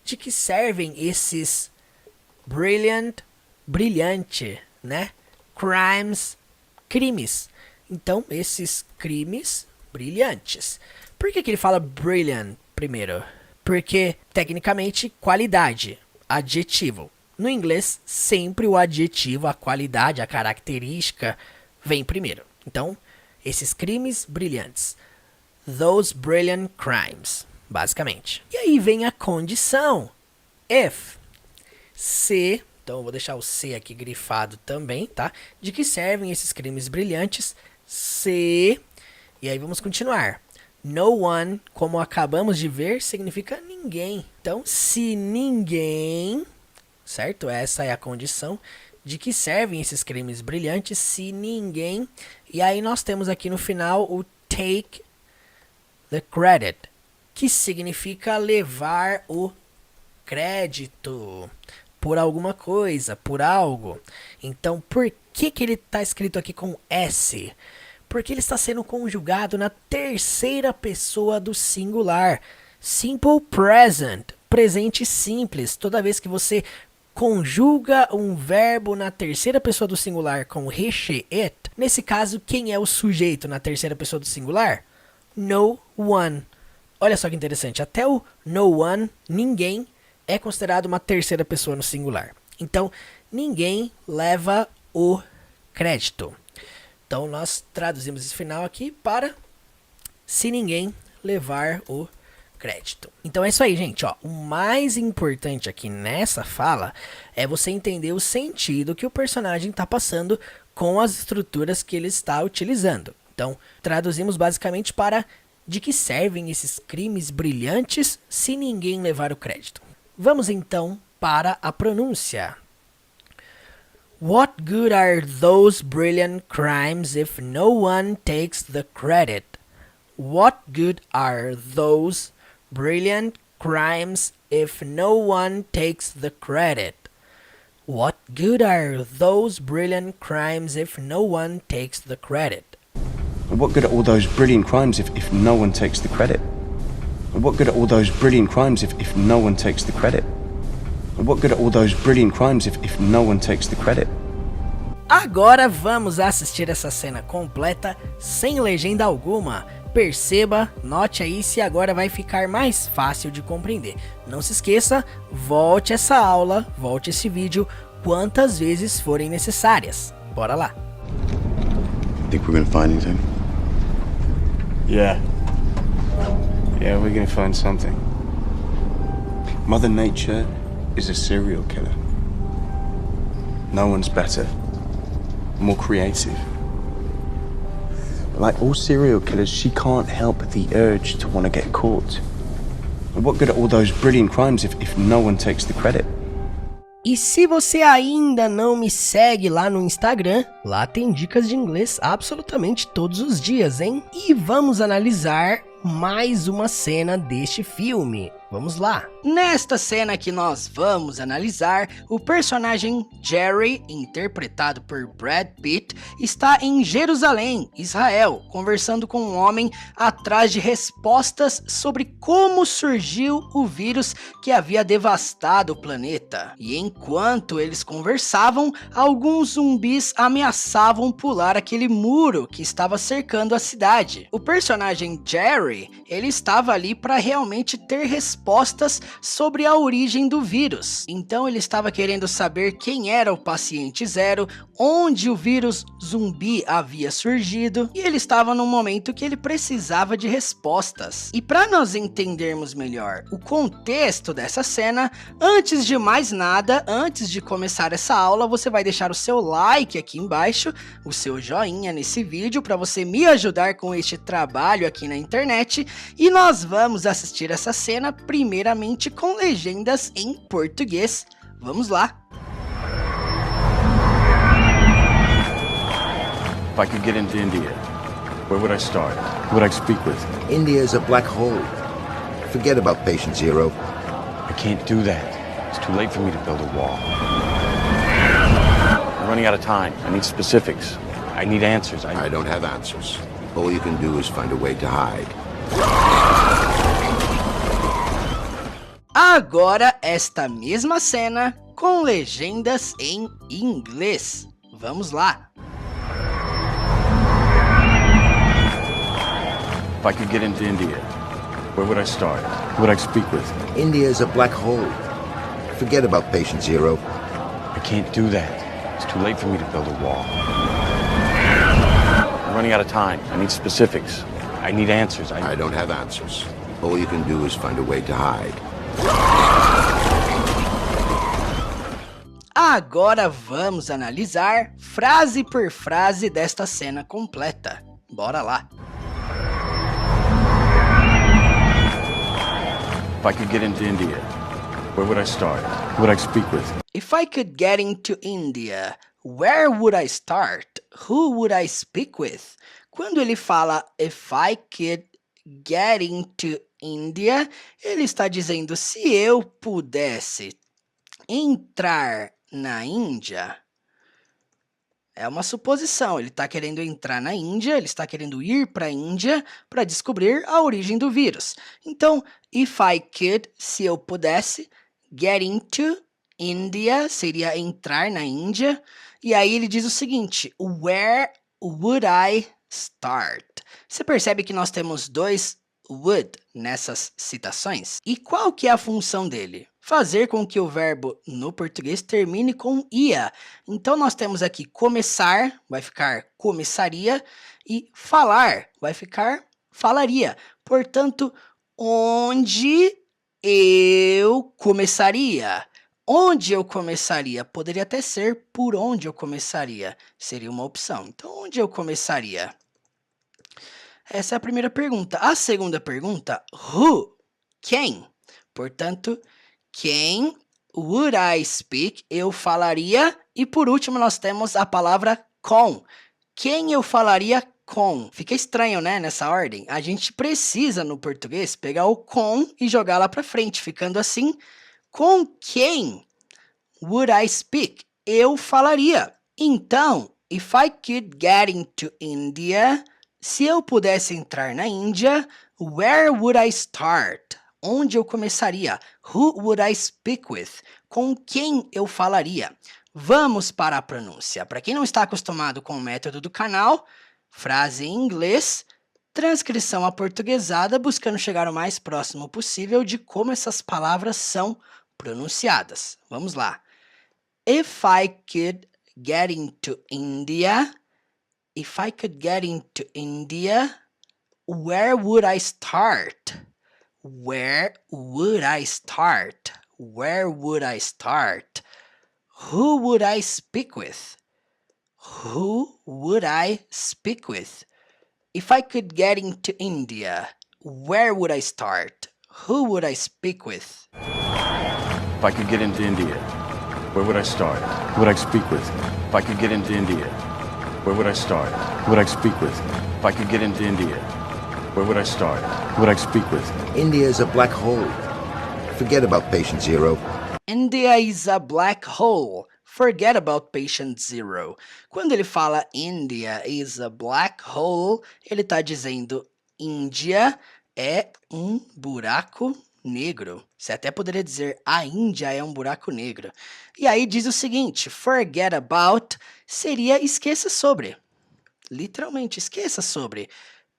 de que servem esses brilhante, né? Crimes. Então, esses crimes brilhantes. Por que ele fala brilliant primeiro? Porque, tecnicamente, qualidade, adjetivo. No inglês, sempre o adjetivo, a qualidade, a característica, vem primeiro. Então, esses crimes brilhantes. Those brilliant crimes, basicamente. E aí vem a condição. If. Se. Então, eu vou deixar o se aqui grifado também, tá? De que servem esses crimes brilhantes? Se, e aí vamos continuar. No one, como acabamos de ver, significa ninguém. Então, se ninguém, certo? Essa é a condição. De que servem esses crimes brilhantes? Se ninguém. E aí nós temos aqui no final o take the credit, que significa levar o crédito por alguma coisa, por algo. Então, por que ele está escrito aqui com S? Porque ele está sendo conjugado na terceira pessoa do singular. Simple present, presente simples. Toda vez que você conjuga um verbo na terceira pessoa do singular com he, it, nesse caso, quem é o sujeito na terceira pessoa do singular? No one. Olha só que interessante, até o no one, ninguém, é considerado uma terceira pessoa no singular. Então, ninguém leva o crédito. Então, nós traduzimos esse final aqui para se ninguém levar o crédito. Então, é isso aí, gente. Ó, o mais importante aqui nessa fala é você entender o sentido que o personagem está passando com as estruturas que ele está utilizando. Então, traduzimos basicamente para de que servem esses crimes brilhantes se ninguém levar o crédito. Vamos então para a pronúncia. What good are those brilliant crimes if no one takes the credit? What good are those brilliant crimes if no one takes the credit? What good are those brilliant crimes if no one takes the credit? What good are all those brilliant crimes if no one takes the credit? What good are all those brilliant crimes if no one takes the credit? What good are all those brilliant crimes if no one takes the credit? Agora vamos assistir essa cena completa sem legenda alguma. Perceba, note aí se agora vai ficar mais fácil de compreender. Não se esqueça, volte essa aula, volte esse vídeo quantas vezes forem necessárias. Bora lá. Think we're gonna find anything? Yeah, we're gonna find something. Mother Nature is a serial killer. No one's better, more creative. But like all serial killers, she can't help the urge to want to get caught. And what good are all those brilliant crimes if no one takes the credit? E se você ainda não me segue lá no Instagram, lá tem dicas de inglês absolutamente todos os dias, hein? E vamos analisar mais uma cena deste filme. Vamos lá! Nesta cena que nós vamos analisar, o personagem Jerry, interpretado por Brad Pitt, está em Jerusalém, Israel, conversando com um homem atrás de respostas sobre como surgiu o vírus que havia devastado o planeta. E enquanto eles conversavam, alguns zumbis ameaçavam pular aquele muro que estava cercando a cidade. O personagem Jerry, ele estava ali para realmente ter respostas sobre a origem do vírus. Então ele estava querendo saber quem era o paciente zero, onde o vírus zumbi havia surgido, e ele estava num momento que ele precisava de respostas. E para nós entendermos melhor o contexto dessa cena, antes de mais nada, antes de começar essa aula, você vai deixar o seu like aqui embaixo, o seu joinha nesse vídeo, para você me ajudar com este trabalho aqui na internet, e nós vamos assistir essa cena primeiramente com legendas em português. Vamos lá! If I could get into India, where would I start? Who would I speak with? India is a black hole. Forget about patient zero. I can't do that. It's too late for me to build a wall. I'm running out of time. I need specifics. I need answers. I don't have answers. All you can do is find a way to hide. Agora esta mesma cena com legendas em inglês. Vamos lá! If I could get into India, where would I start? Who would I speak with? India is a black hole. Forget about patient zero. I can't do that. It's too late for me to build a wall. I'm running out of time. I need specifics. I need answers. I don't have answers. All you can do is find a way to hide. Agora vamos analisar frase por frase desta cena completa. Bora lá! If I could get into India, where would I start? Who would I speak with? If I could get into India, where would I start? Who would I speak with? Quando ele fala if I could get into India, ele está dizendo se eu pudesse entrar na Índia. É uma suposição, ele está querendo entrar na Índia, ele está querendo ir para a Índia para descobrir a origem do vírus. Então, if I could, se eu pudesse, get into India, seria entrar na Índia. E aí ele diz o seguinte, where would I start? Você percebe que nós temos dois would nessas citações? E qual que é a função dele? Fazer com que o verbo no português termine com ia. Então nós temos aqui começar, vai ficar começaria, e falar, vai ficar falaria. Portanto, onde eu começaria? Onde eu começaria? Poderia até ser por onde eu começaria. Seria uma opção. Então, onde eu começaria? Essa é a primeira pergunta. A segunda pergunta, who? Quem? Portanto, quem would I speak? Eu falaria. E por último, nós temos a palavra com. Quem eu falaria com? Fica estranho, né? Nessa ordem. A gente precisa, no português, pegar o com e jogar lá para frente, ficando assim. Com quem would I speak? Eu falaria. Então, if I could get into India, se eu pudesse entrar na Índia, where would I start? Onde eu começaria? Who would I speak with? Com quem eu falaria? Vamos para a pronúncia. Para quem não está acostumado com o método do canal, frase em inglês, transcrição aportuguesada, buscando chegar o mais próximo possível de como essas palavras são pronunciadas. Vamos lá. If I could get into India, if I could get into India, where would I start? Where would I start? Where would I start? Who would I speak with? Who would I speak with? If I could get into India, where would I start? Who would I speak with? If I could get into India, where would I start? Who would I speak with? If I could get into India, where would I start? Who would I speak with? If I could get into India, where would I start? Who would I speak with? India is a black hole. Forget about patient zero. India is a black hole. Forget about patient zero. Quando ele fala India is a black hole, ele está dizendo Índia é um buraco negro. Você até poderia dizer a Índia é um buraco negro. E aí diz o seguinte, forget about seria esqueça sobre. Literalmente, esqueça sobre.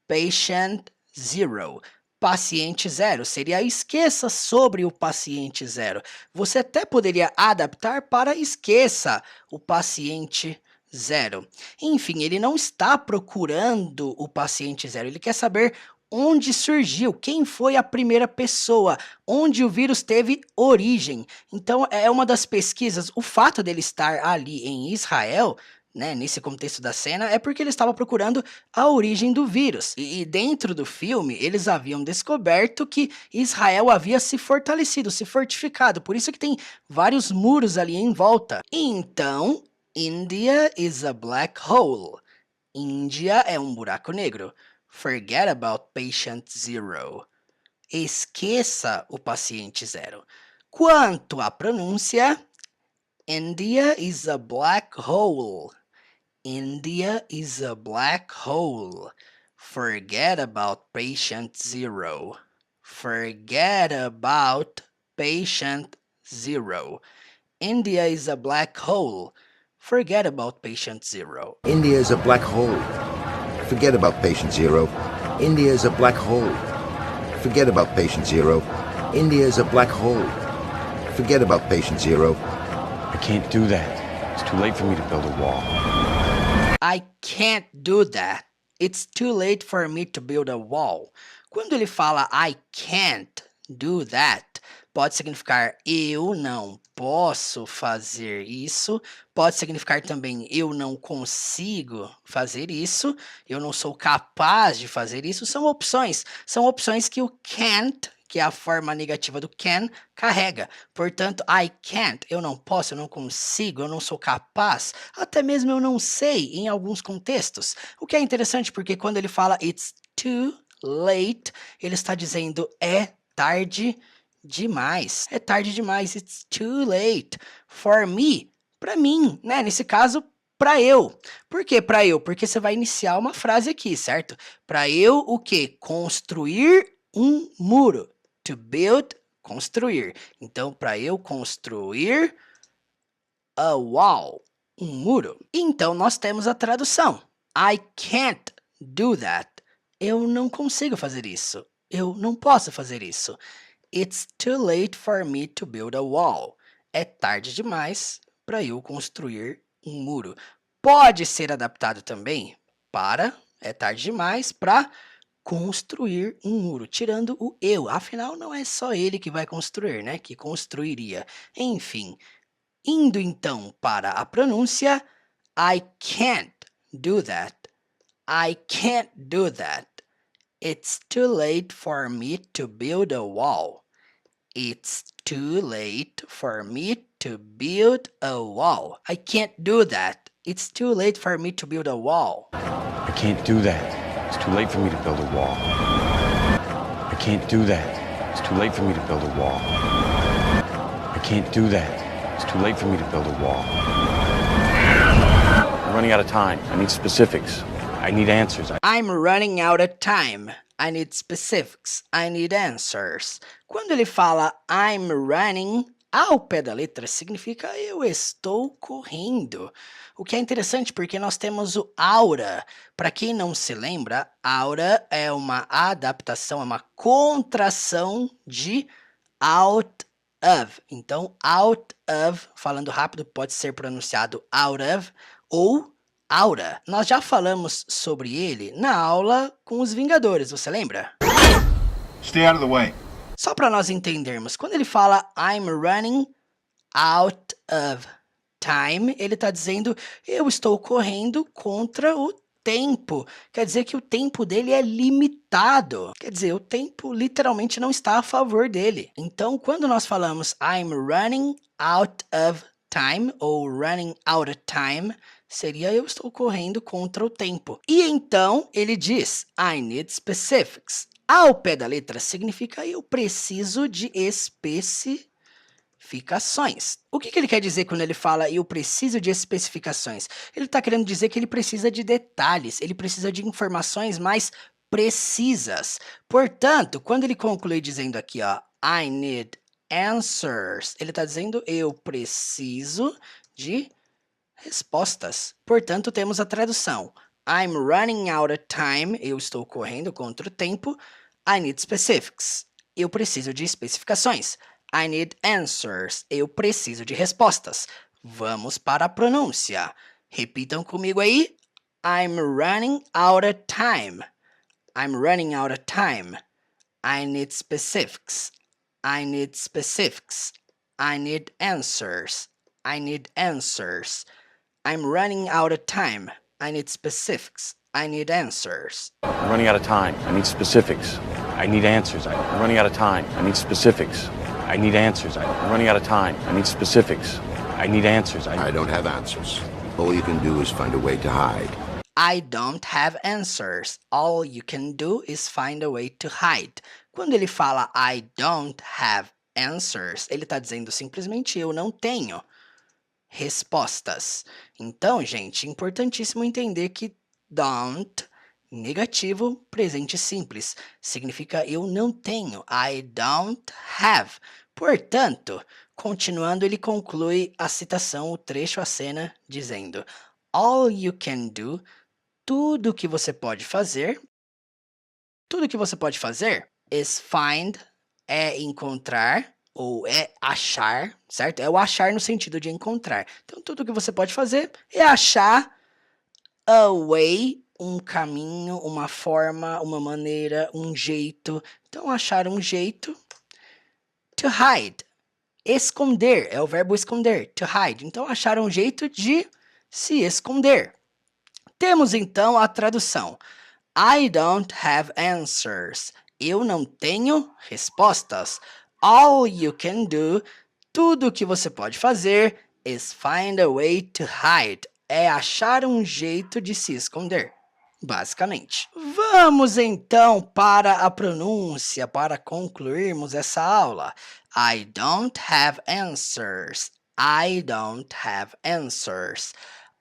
Patient zero. Paciente zero seria esqueça sobre o paciente zero. Você até poderia adaptar para esqueça o paciente zero. Enfim, ele não está procurando o paciente zero, ele quer saber onde surgiu, quem foi a primeira pessoa, onde o vírus teve origem. Então, é uma das pesquisas, o fato dele estar ali em Israel, né, nesse contexto da cena, é porque ele estava procurando a origem do vírus. E dentro do filme, eles haviam descoberto que Israel havia se fortalecido, se fortificado. Por isso que tem vários muros ali em volta. Então, India is a black hole. Índia é um buraco negro. Forget about patient zero. Esqueça o paciente zero. Quanto à pronúncia, India is a black hole. India is a black hole. Forget about patient zero. Forget about patient zero. India is a black hole. Forget about patient zero. India is a black hole. Forget about patient zero. India is a black hole. Forget about patient zero. India is a black hole. Forget about patient zero. I can't do that. It's too late for me to build a wall. I can't do that. It's too late for me to build a wall. Quando ele fala I can't do that, pode significar eu não posso fazer isso, pode significar também eu não consigo fazer isso, eu não sou capaz de fazer isso. São opções que o can't, que é a forma negativa do can, carrega. Portanto, I can't, eu não posso, eu não consigo, eu não sou capaz, até mesmo eu não sei em alguns contextos. O que é interessante porque quando ele fala it's too late, ele está dizendo é tarde demais. É tarde demais, it's too late for me, para mim, né? Nesse caso, para eu. Por que para eu? Porque você vai iniciar uma frase aqui, certo? Para eu o quê? Construir um muro. To build, construir. Então, para eu construir a wall, um muro. Então, nós temos a tradução. I can't do that. Eu não consigo fazer isso. Eu não posso fazer isso. It's too late for me to build a wall. É tarde demais para eu construir um muro. Pode ser adaptado também para é tarde demais para construir um muro, tirando o eu. Afinal, não é só ele que vai construir, né? Que construiria. Enfim, indo então para a pronúncia, I can't do that. I can't do that. It's too late for me to build a wall. It's too late for me to build a wall. I can't do that. It's too late for me to build a wall. I can't do that. It's too late for me to build a wall. I can't do that. It's too late for me to build a wall. I can't do that. It's too late for me to build a wall. I'm running out of time. I need specifics. I need answers. I'm running out of time. I need specifics. I need answers. Quando ele fala I'm running, ao pé da letra significa eu estou correndo. O que é interessante porque nós temos o aura. Para quem não se lembra, aura é uma adaptação, é uma contração de out of. Então, out of, falando rápido, pode ser pronunciado out of ou aura. Nós já falamos sobre ele na aula com os Vingadores, você lembra? Stay out of the way. Só para nós entendermos, quando ele fala I'm running out of time, ele está dizendo eu estou correndo contra o tempo. Quer dizer que o tempo dele é limitado. Quer dizer, o tempo literalmente não está a favor dele. Então, quando nós falamos I'm running out of time ou running out of time, seria eu estou correndo contra o tempo. E então ele diz I need specifics. Ao pé da letra significa eu preciso de especificações. O que ele quer dizer quando ele fala eu preciso de especificações? Ele está querendo dizer que ele precisa de detalhes, ele precisa de informações mais precisas. Portanto, quando ele conclui dizendo aqui, ó, I need answers, ele está dizendo eu preciso de respostas. Portanto, temos a tradução. I'm running out of time, eu estou correndo contra o tempo. I need specifics, eu preciso de especificações. I need answers, eu preciso de respostas. Vamos para a pronúncia. Repitam comigo aí. I'm running out of time. I'm running out of time. I need specifics. I need specifics. I need answers. I need answers. I'm running out of time. I need specifics. I need answers. I'm running out of time. I need specifics. I need answers. I'm running out of time. I need specifics. I need answers. I'm running out of time. I need specifics. I need answers. I don't have answers. All you can do is find a way to hide. I don't have answers. All you can do is find a way to hide. Quando ele fala I don't have answers, ele está dizendo simplesmente eu não tenho respostas. Então, gente, importantíssimo entender que don't, negativo, presente simples, significa eu não tenho. I don't have. Portanto, continuando, ele conclui a citação, o trecho, a cena, dizendo all you can do, tudo que você pode fazer, is find, é encontrar, ou é achar, certo? É o achar no sentido de encontrar. Então, tudo que você pode fazer é achar a way, um caminho, uma forma, uma maneira, um jeito. Então, achar um jeito. To hide, esconder, é o verbo esconder, to hide. Então, achar um jeito de se esconder. Temos, então, a tradução. I don't have answers. Eu não tenho respostas. All you can do, tudo que você pode fazer, is find a way to hide. É achar um jeito de se esconder, basicamente. Vamos então para a pronúncia, para concluirmos essa aula. I don't have answers. I don't have answers.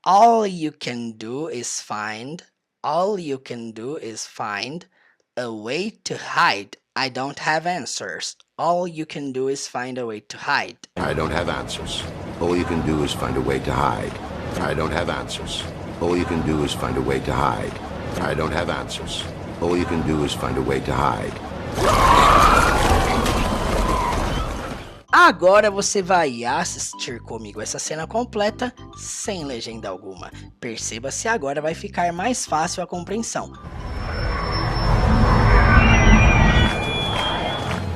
All you can do is find. All you can do is find a way to hide. I don't have answers. All you can do is find a way to hide. I don't have answers. All you can do is find a way to hide. I don't have answers. All you can do is find a way to hide. I don't have answers. All you can do is find a way to hide. Agora você vai assistir comigo essa cena completa sem legenda alguma. Perceba se agora vai ficar mais fácil a compreensão.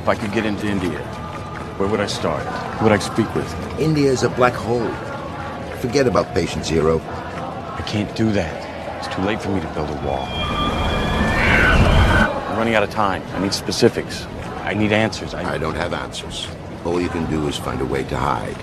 If I could get into India, where would I start? Who would I speak with? India is a black hole. Forget about patient zero. I can't do that. It's too late for me to build a wall. I'm running out of time. I need specifics. I need answers. I don't have answers. All you can do is find a way to hide.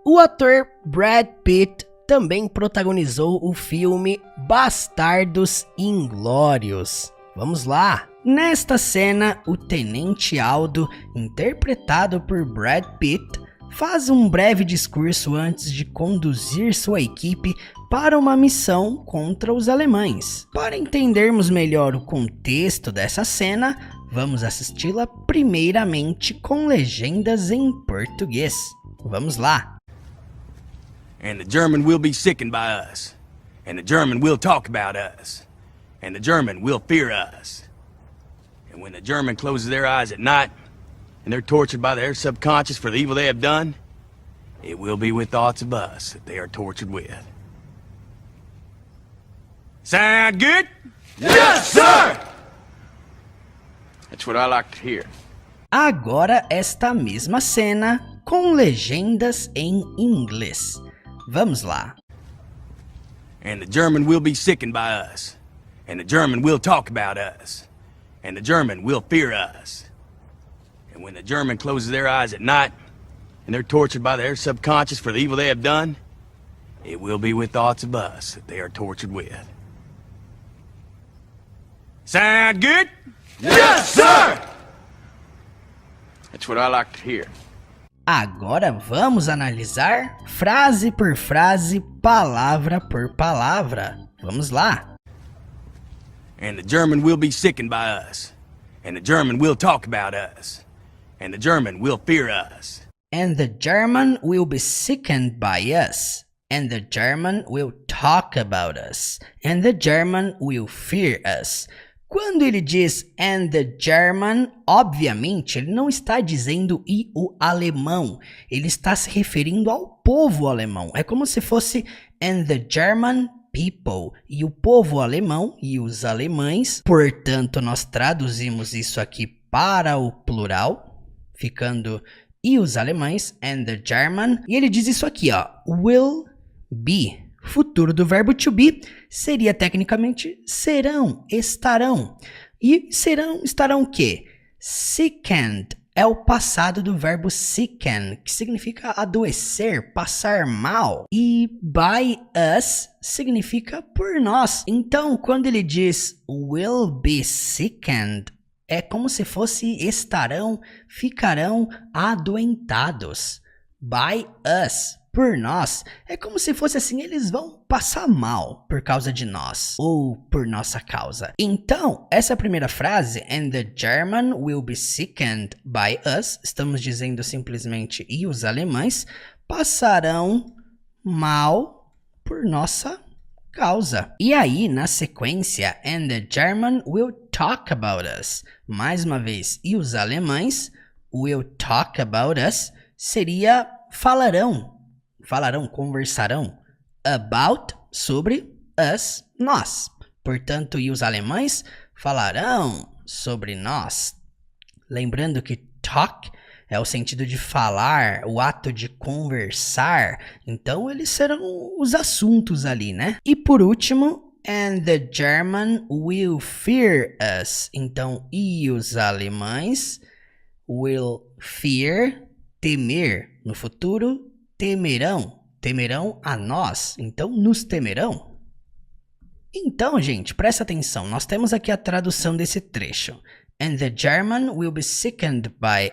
O ator Brad Pitt também protagonizou o filme Bastardos Inglórios. Vamos lá! Nesta cena, o Tenente Aldo, interpretado por Brad Pitt, faz um breve discurso antes de conduzir sua equipe para uma missão contra os alemães. Para entendermos melhor o contexto dessa cena, vamos assisti-la primeiramente com legendas em português. Vamos lá! And the German will be sickened by us. And the German will talk about us. And the German will fear us. And when the German closes their eyes at night, and they're tortured by their subconscious for the evil they have done, it will be with thoughts of us that they are tortured with. Sound good? Yes, sir! That's what I like to hear. Agora esta mesma cena com legendas em inglês. Vamos lá. And the German will be sickened by us. And the German will talk about us. And the German will fear us. And when the German closes their eyes at night, and they're tortured by their subconscious for the evil they have done, it will be with thoughts of us that they are tortured with. Sound good? Yes, sir! That's what I like to hear. Agora vamos analisar frase por frase, palavra por palavra. Vamos lá. And the German will be sickened by us. And the German will talk about us. And the German will fear us. And the German will be sickened by us. And the German will talk about us. And the German will fear us. Quando ele diz and the German, obviamente ele não está dizendo e o alemão. Ele está se referindo ao povo alemão. É como se fosse and the German people e o povo alemão e os alemães. Portanto, nós traduzimos isso aqui para o plural, ficando e os alemães and the German. E ele diz isso aqui, ó, will be. Futuro do verbo to be seria tecnicamente serão, estarão. E serão, estarão o quê? Sickened é o passado do verbo sicken, que significa adoecer, passar mal. E by us significa por nós. Então, quando ele diz will be sickened, é como se fosse estarão, ficarão adoentados. By us. Por nós, é como se fosse assim, eles vão passar mal por causa de nós, ou por nossa causa. Então, essa primeira frase, and the German will be sickened by us, estamos dizendo simplesmente, e os alemães passarão mal por nossa causa. E aí, na sequência, and the German will talk about us. Mais uma vez, e os alemães will talk about us seria falarão, conversarão, about, sobre, us, nós. Portanto, e os alemães falarão sobre nós. Lembrando que talk é o sentido de falar, o ato de conversar. Então, eles serão os assuntos ali, né? E por último, and the German will fear us. Então, e os alemães will fear, temer. No futuro, temerão a nós, então nos temerão. Então, gente, presta atenção, nós temos aqui a tradução desse trecho. And the German will be sickened by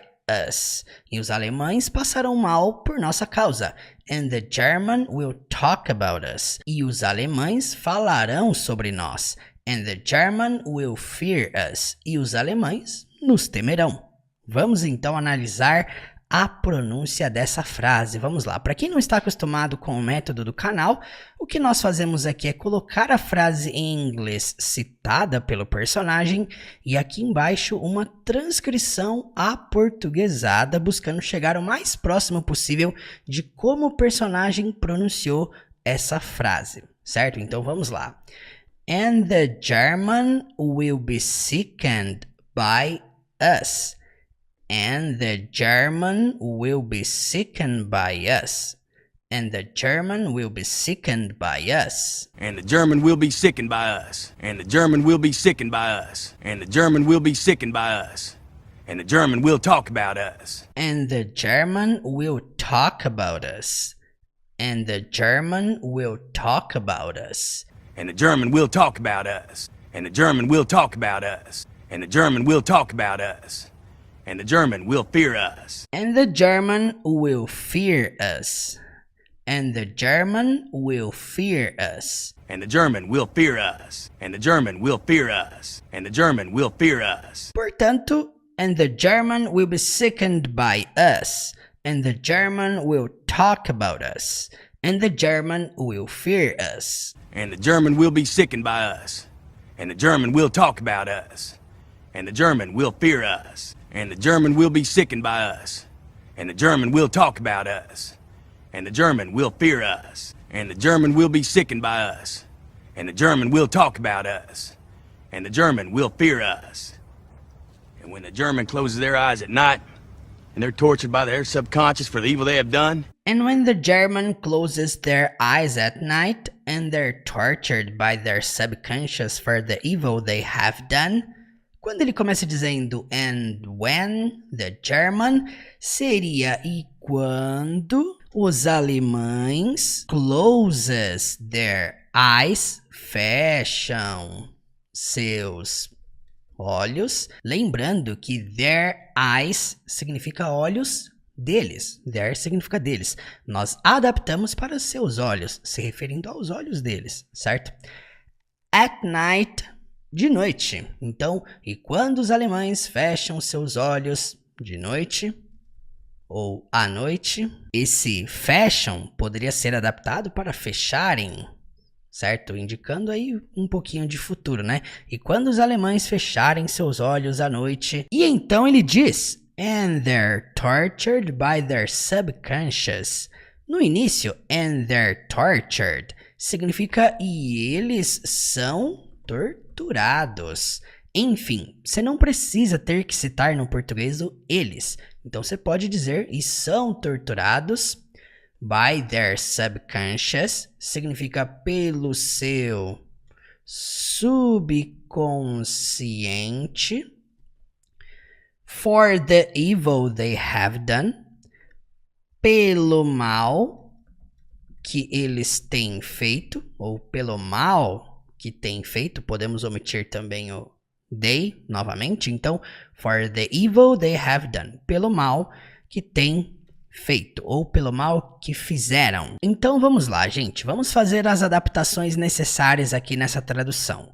us. E os alemães passarão mal por nossa causa. And the German will talk about us. E os alemães falarão sobre nós. And the German will fear us. E os alemães nos temerão. Vamos então analisar a pronúncia dessa frase. Vamos lá. Para quem não está acostumado com o método do canal, o que nós fazemos aqui é colocar a frase em inglês citada pelo personagem e aqui embaixo uma transcrição aportuguesada, buscando chegar o mais próximo possível de como o personagem pronunciou essa frase, certo? Então vamos lá. And the German will be sickened by us. And the German will be sickened by us. And the German will be sickened by us. And the German will be sickened by us. And the German will be sickened by us. And the German will be sickened by us. And the German will talk about us. And the German will talk about us. And the German will talk about us. And the German will talk about us. And the German will talk about us. And the German will talk about us. And the German will fear us. And the German will fear us. And the German will fear us. And the German will fear us. And the German will fear us. And the German will fear us. Portanto, and the German will be sickened by us. And the German will talk about us. And the German will fear us. And the German will be sickened by us. And the German will talk about us. And the German will fear us. And the German will be sickened by us. And the German will talk about us. And the German will fear us. And the German will be sickened by us. And the German will talk about us. And the German will fear us. And when the German closes their eyes at night, and they're tortured by their subconscious for the evil they have done. And when the German closes their eyes at night and they're tortured by their subconscious for the evil they have done. Quando ele começa dizendo and when the German, seria e quando os alemães closes their eyes, fecham seus olhos, lembrando que their eyes significa olhos deles, their significa deles. Nós adaptamos para seus olhos, se referindo aos olhos deles, certo? At night, de noite. Então, e quando os alemães fecham seus olhos de noite ou à noite, esse fecham poderia ser adaptado para fecharem, certo? Indicando aí um pouquinho de futuro, né? E quando os alemães fecharem seus olhos à noite. E então ele diz, and they're tortured by their subconscious. No início, and they're tortured significa e eles são torturados. Enfim, você não precisa ter que citar no português o eles. Então você pode dizer e são torturados. By their subconscious significa pelo seu subconsciente. For the evil they have done. Pelo mal que eles têm feito, ou pelo mal que têm feito. Podemos omitir também o they novamente. Então, for the evil they have done. Pelo mal que têm feito, ou pelo mal que fizeram. Então vamos lá, gente. Vamos fazer as adaptações necessárias aqui nessa tradução.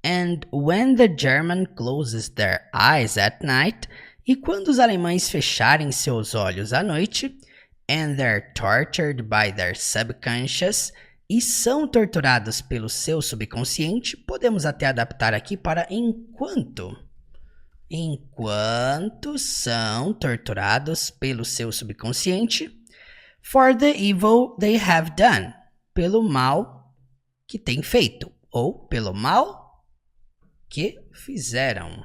And when the German closes their eyes at night, e quando os alemães fecharem seus olhos à noite, and they're tortured by their subconscious, e são torturados pelo seu subconsciente, podemos até adaptar aqui para enquanto. Enquanto são torturados pelo seu subconsciente, for the evil they have done, pelo mal que têm feito, ou pelo mal que fizeram.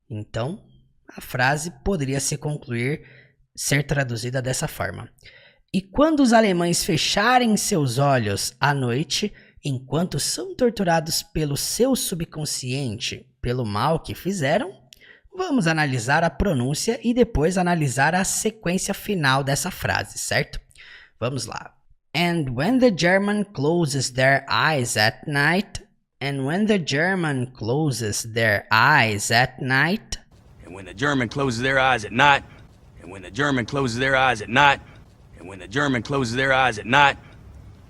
Então, a frase poderia se concluir, ser traduzida dessa forma. E quando os alemães fecharem seus olhos à noite, enquanto são torturados pelo seu subconsciente, pelo mal que fizeram, vamos analisar a pronúncia e depois analisar a sequência final dessa frase, certo? Vamos lá. And when the German closes their eyes at night, and when the German closes their eyes at night, and when the German closes their eyes at night, and when the German closes their eyes at night, and when the German closes their eyes at night,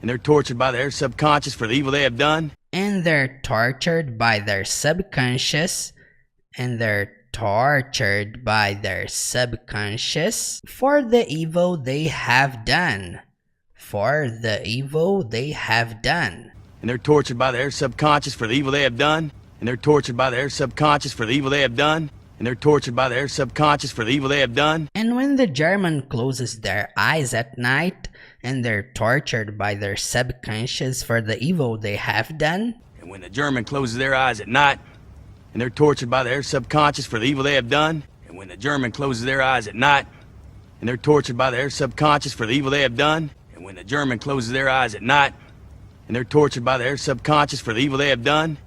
and they're tortured by their subconscious for the evil they have done, and they're tortured by their subconscious, and they're tortured by their subconscious for the evil they have done. For the evil they have done. And they're tortured by their subconscious for the evil they have done. And they're tortured by their subconscious for the evil they have done. And they're tortured by their subconscious for the evil they have done. And when the German closes their eyes at night, and they're tortured by their subconscious for the evil they have done. And when the German closes their eyes at night, and they're tortured by their subconscious for the evil they have done. And when the German closes their eyes at night, and they're tortured by their subconscious for the evil they have done. And when the German closes their eyes at night, and they're tortured by their subconscious for the evil they have done,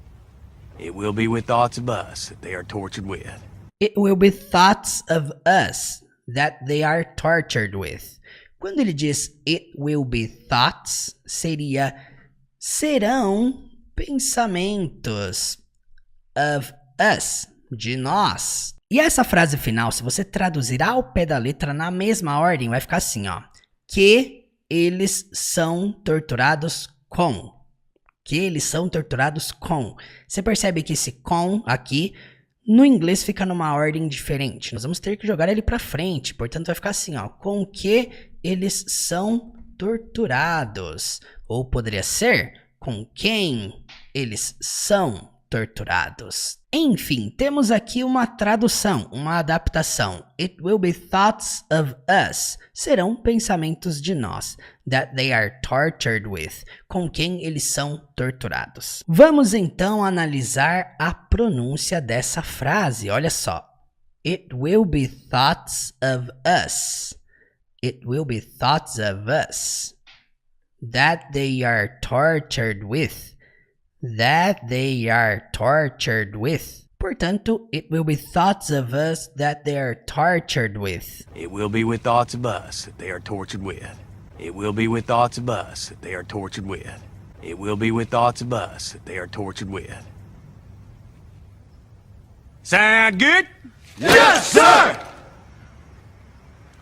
it will be with thoughts of us that they are tortured with. It will be thoughts of us that they are tortured with. Quando ele diz it will be thoughts, serão pensamentos of us, de nós. E essa frase final, se você traduzir ao pé da letra na mesma ordem, vai ficar assim, ó. Que eles são torturados com. Que eles são torturados com. Você percebe que esse com aqui, no inglês fica numa ordem diferente. Nós vamos ter que jogar ele para frente. Portanto, vai ficar assim, ó. Com que eles são torturados. Ou poderia ser com quem eles são torturados. Enfim, temos aqui uma tradução, uma adaptação. It will be thoughts of us. Serão pensamentos de nós. That they are tortured with. Com quem eles são torturados. Vamos então analisar a pronúncia dessa frase. Olha só. It will be thoughts of us. It will be thoughts of us that they are tortured with. That they are tortured with. Portanto, it will be thoughts of us that they are tortured with. It will be with thoughts of us that they are tortured with. It will be with thoughts of us that they are tortured with. It will be with thoughts of us that they are tortured with. Sound good? Yes, sir!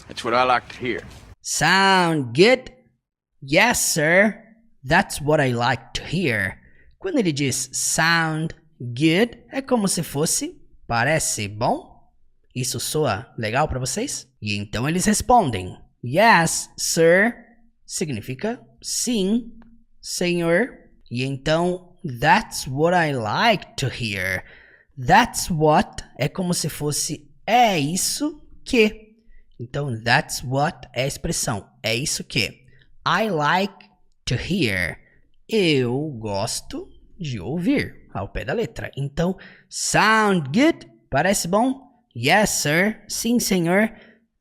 That's what I like to hear. Sound good? Yes, sir. That's what I like to hear. Quando ele diz sound good, é como se fosse parece bom? Isso soa legal para vocês? E então eles respondem yes, sir. Significa sim, senhor. E então that's what I like to hear. That's what é como se fosse é isso que. Então that's what é a expressão é isso que. I like to hear. Eu gosto de ouvir, ao pé da letra. Então, sound good? Parece bom? Yes, sir. Sim, senhor.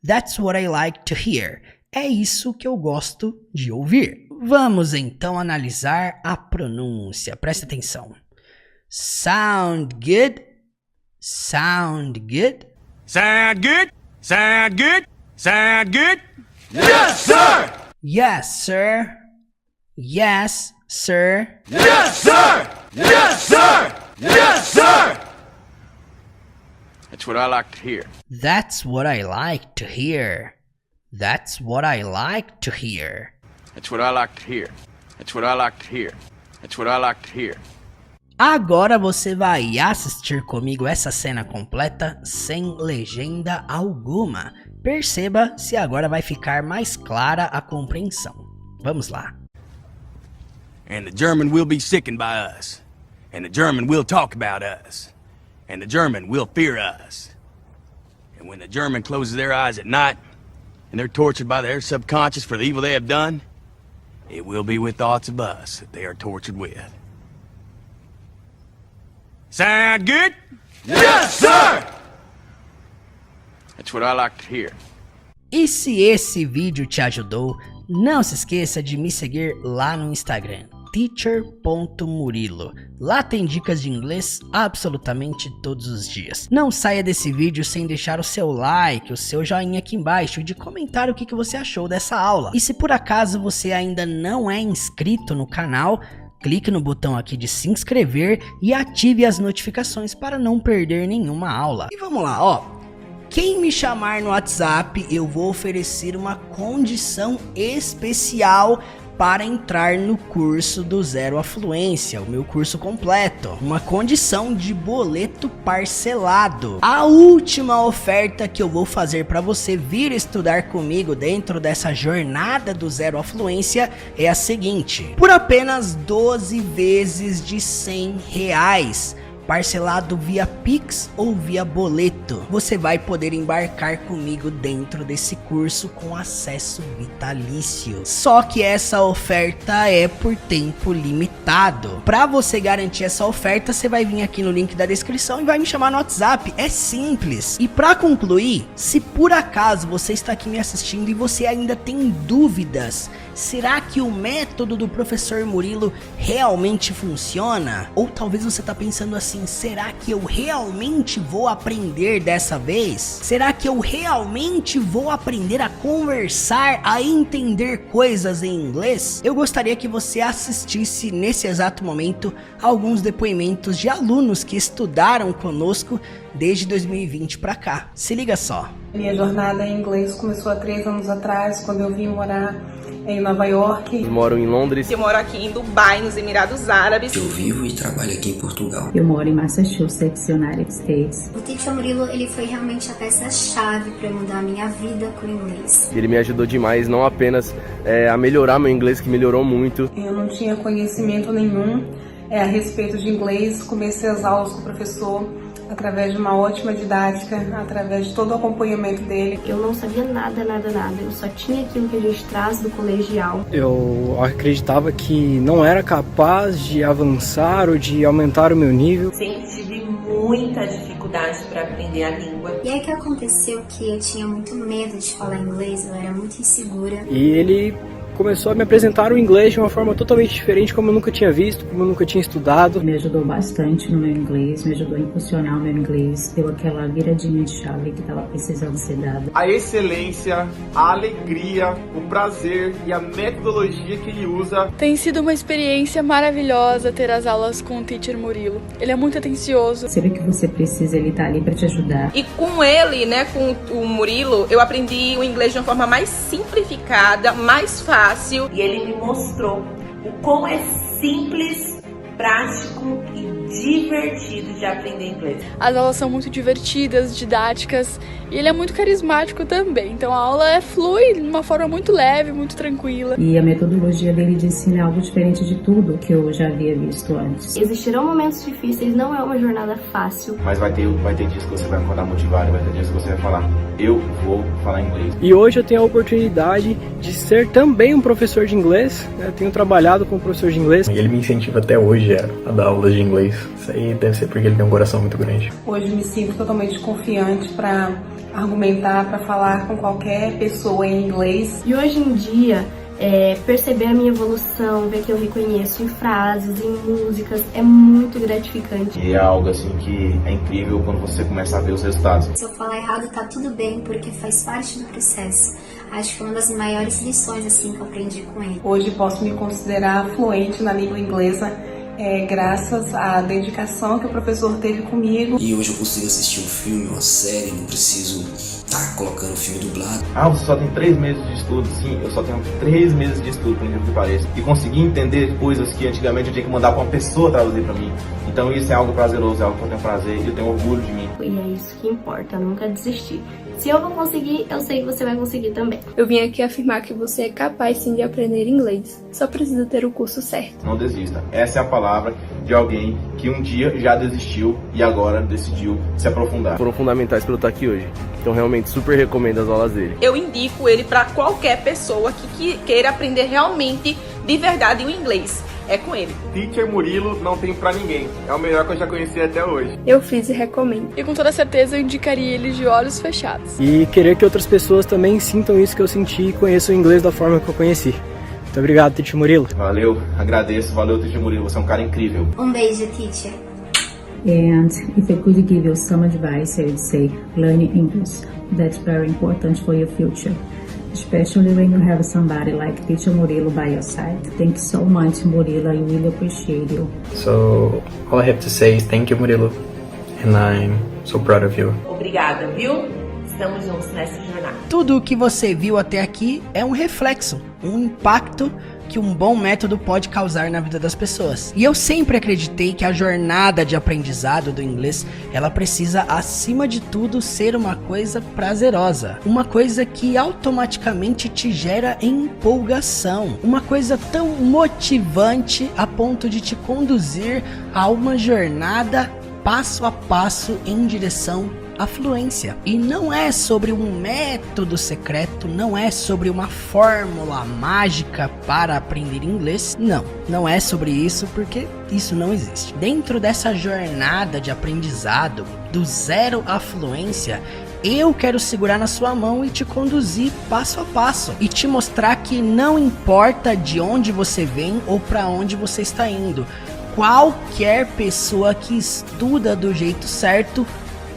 That's what I like to hear. É isso que eu gosto de ouvir. Vamos então analisar a pronúncia. Presta atenção. Sound good? Sound good? Sound good? Sound good? Sound good? Yes, sir! Yes, sir. Yes, sir. Yes, sir! Yes, sir! Yes, sir! That's what I like to hear. That's what I like to hear. That's what I like to hear. That's what I like to hear. That's what I like to hear. That's what I like to hear. Agora você vai assistir comigo essa cena completa sem legenda alguma. Perceba se agora vai ficar mais clara a compreensão. Vamos lá. And the German will be sickened by us. And the German will talk about us. And the German will fear us. And when the German closes their eyes at night, and they're tortured by their subconscious for the evil they have done, it will be with thoughts of us that they are tortured with. Sound good? Yes, sir! That's what I like to hear. E se esse vídeo te ajudou, não se esqueça de me seguir lá no Instagram, teacher.murilo. Lá tem dicas de inglês absolutamente todos os dias. Não saia desse vídeo sem deixar o seu like, o seu joinha aqui embaixo e de comentar o que você achou dessa aula. E se por acaso você ainda não é inscrito no canal, clique no botão aqui de se inscrever e ative as notificações para não perder nenhuma aula. E vamos lá, ó. Quem me chamar no WhatsApp, eu vou oferecer uma condição especial para entrar no curso do Zero à Fluência, o meu curso completo. Uma condição de boleto parcelado. A última oferta que eu vou fazer para você vir estudar comigo dentro dessa jornada do Zero à Fluência é a seguinte. Por apenas 12 vezes de R$100, parcelado via Pix ou via boleto, você vai poder embarcar comigo dentro desse curso com acesso vitalício. Só que essa oferta é por tempo limitado. Para você garantir essa oferta, você vai vir aqui no link da descrição e vai me chamar no WhatsApp. É simples. E para concluir, se por acaso você está aqui me assistindo e você ainda tem dúvidas, será que o método do professor Murilo realmente funciona? Ou talvez você está pensando assim, será que eu realmente vou aprender dessa vez? Será que eu realmente vou aprender a conversar, a entender coisas em inglês? Eu gostaria que você assistisse nesse exato momento alguns depoimentos de alunos que estudaram conosco desde 2020 para cá. Se liga só. Minha jornada em inglês começou há 3 anos atrás, quando eu vim morar em Nova York. Eu moro em Londres. Eu moro aqui em Dubai, nos Emirados Árabes. Eu vivo e trabalho aqui em Portugal. Eu moro em Massachusetts, United States. O Teacher Murilo, ele foi realmente a peça-chave para mudar a minha vida com o inglês. Ele me ajudou demais, não apenas a melhorar meu inglês, que melhorou muito. Eu não tinha conhecimento nenhum a respeito de inglês. Comecei as aulas com o professor através de uma ótima didática, através de todo o acompanhamento dele. Eu não sabia nada. Eu só tinha aquilo que a gente traz do colegial. Eu acreditava que não era capaz de avançar ou de aumentar o meu nível. Sempre tive muita dificuldade para aprender a língua. E aí que aconteceu que eu tinha muito medo de falar inglês, eu era muito insegura. E ele começou a me apresentar o inglês de uma forma totalmente diferente, como eu nunca tinha visto, como eu nunca tinha estudado. Me ajudou bastante no meu inglês, me ajudou a impulsionar o meu inglês, deu aquela viradinha de chave que estava precisando ser dada. A excelência, a alegria, o prazer e a metodologia que ele usa. Tem sido uma experiência maravilhosa ter as aulas com o Teacher Murilo. Ele é muito atencioso. Sempre que você precisa, ele tá ali para te ajudar. E com ele, né, com o Murilo, eu aprendi o inglês de uma forma mais simplificada, mais fácil. E ele me mostrou o quão é simples, prático e divertido de aprender inglês. As aulas são muito divertidas, didáticas, e ele é muito carismático também. Então a aula flui de uma forma muito leve, muito tranquila. E a metodologia dele de ensino é algo diferente de tudo que eu já havia visto antes. Existirão momentos difíceis, não é uma jornada fácil. Mas vai ter dias que você vai acordar motivado, vai ter dias que você vai falar, eu vou falar inglês. E hoje eu tenho a oportunidade de ser também um professor de inglês, né? Eu tenho trabalhado como professor de inglês. E ele me incentiva até hoje a dar aulas de inglês. Isso aí deve ser porque ele tem um coração muito grande. Hoje me sinto totalmente confiante para argumentar, para falar com qualquer pessoa em inglês. E hoje em dia, perceber a minha evolução, ver que eu reconheço em frases, em músicas, é muito gratificante. E é algo assim que é incrível quando você começa a ver os resultados. Se eu falar errado, tá tudo bem, porque faz parte do processo. Acho que foi uma das maiores lições assim que eu aprendi com ele. Hoje posso me considerar fluente na língua inglesa, graças à dedicação que o professor teve comigo. E hoje eu consigo assistir um filme, uma série, não preciso estar colocando o filme dublado. Ah, você só tem 3 meses de estudo? Sim, eu só tenho 3 meses de estudo, por incrível que pareça. E consegui entender coisas que antigamente eu tinha que mandar para uma pessoa traduzir para mim. Então isso é algo prazeroso, é algo que eu tenho prazer e eu tenho orgulho de mim. E é isso que importa, nunca desistir. Se eu vou conseguir, eu sei que você vai conseguir também. Eu vim aqui afirmar que você é capaz sim de aprender inglês. Só precisa ter o curso certo. Não desista. Essa é a palavra de alguém que um dia já desistiu e agora decidiu se aprofundar. Foram fundamentais para eu estar aqui hoje. Então realmente super recomendo as aulas dele. Eu indico ele para qualquer pessoa que queira aprender realmente de verdade o inglês. É com ele. Teacher Murilo não tem pra ninguém. É o melhor que eu já conheci até hoje. Eu fiz e recomendo. E com toda certeza eu indicaria ele de olhos fechados. E querer que outras pessoas também sintam isso que eu senti e conheçam o inglês da forma que eu conheci. Muito obrigado, Teacher Murilo. Valeu, agradeço. Valeu, Teacher Murilo. Você é um cara incrível. Um beijo, Teacher. And if I could give you some advice, I would say learn English. That's very important for your future. Especially when you have somebody like Teacher Murilo by your side. Thank you so much, Murilo. I really appreciate you. So, all I have to say is thank you, Murilo. And I'm so proud of you. Obrigada, viu? Estamos juntos nessa jornada. Tudo o que você viu até aqui é um reflexo, um impacto que um bom método pode causar na vida das pessoas. E eu sempre acreditei que a jornada de aprendizado do inglês, ela precisa, acima de tudo, ser uma coisa prazerosa. Uma coisa que automaticamente te gera empolgação. Uma coisa tão motivante a ponto de te conduzir a uma jornada passo a passo em direção à fluência. E não é sobre um método secreto, não é sobre uma fórmula mágica para aprender inglês. Não é sobre isso, porque isso não existe. Dentro dessa jornada de aprendizado, do zero à fluência, eu quero segurar na sua mão e te conduzir passo a passo e te mostrar que não importa de onde você vem ou para onde você está indo, qualquer pessoa que estuda do jeito certo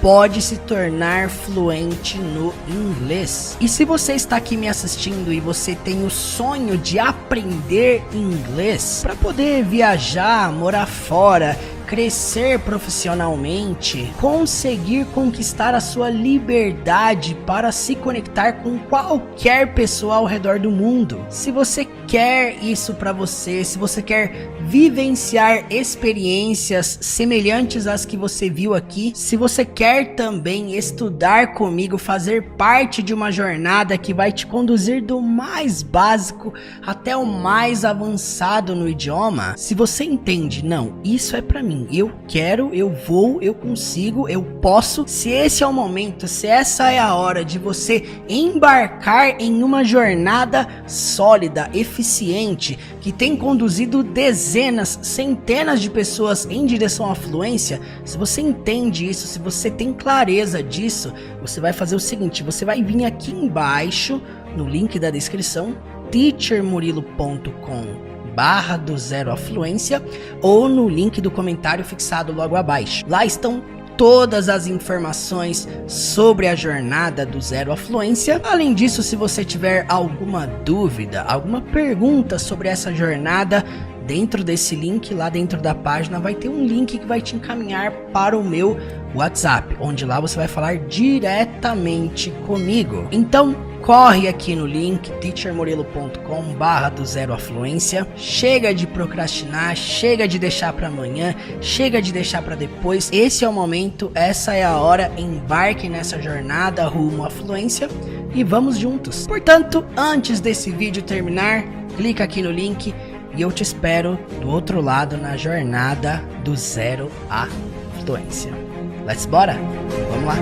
pode se tornar fluente no inglês. E se você está aqui me assistindo e você tem o sonho de aprender inglês para poder viajar, morar fora, crescer profissionalmente, conseguir conquistar a sua liberdade para se conectar com qualquer pessoa ao redor do mundo. Se você quer isso para você, se você quer vivenciar experiências semelhantes às que você viu aqui, se você quer também estudar comigo, fazer parte de uma jornada que vai te conduzir do mais básico até o mais avançado no idioma, se você entende, não, isso é para mim, eu quero, eu vou, eu consigo, eu posso. Se esse é o momento, se essa é a hora de você embarcar em uma jornada sólida, eficiente, que tem conduzido dezenas dezenas, centenas de pessoas em direção à fluência, se você entende isso, se você tem clareza disso, você vai fazer o seguinte, você vai vir aqui embaixo, no link da descrição, teachermurilo.com/do zero à fluência, ou no link do comentário fixado logo abaixo. Lá estão todas as informações sobre a jornada do zero à fluência. Além disso, se você tiver alguma dúvida, alguma pergunta sobre essa jornada, dentro desse link, lá dentro da página, vai ter um link que vai te encaminhar para o meu WhatsApp, onde lá você vai falar diretamente comigo. Então, corre aqui no link teachermurilo.com/do zero à fluência. Chega de procrastinar, chega de deixar para amanhã, chega de deixar para depois. Esse é o momento, essa é a hora. Embarque nessa jornada rumo à fluência e vamos juntos. Portanto, antes desse vídeo terminar, clica aqui no link e eu te espero do outro lado na jornada do zero à fluência. Let's bora? Vamos lá!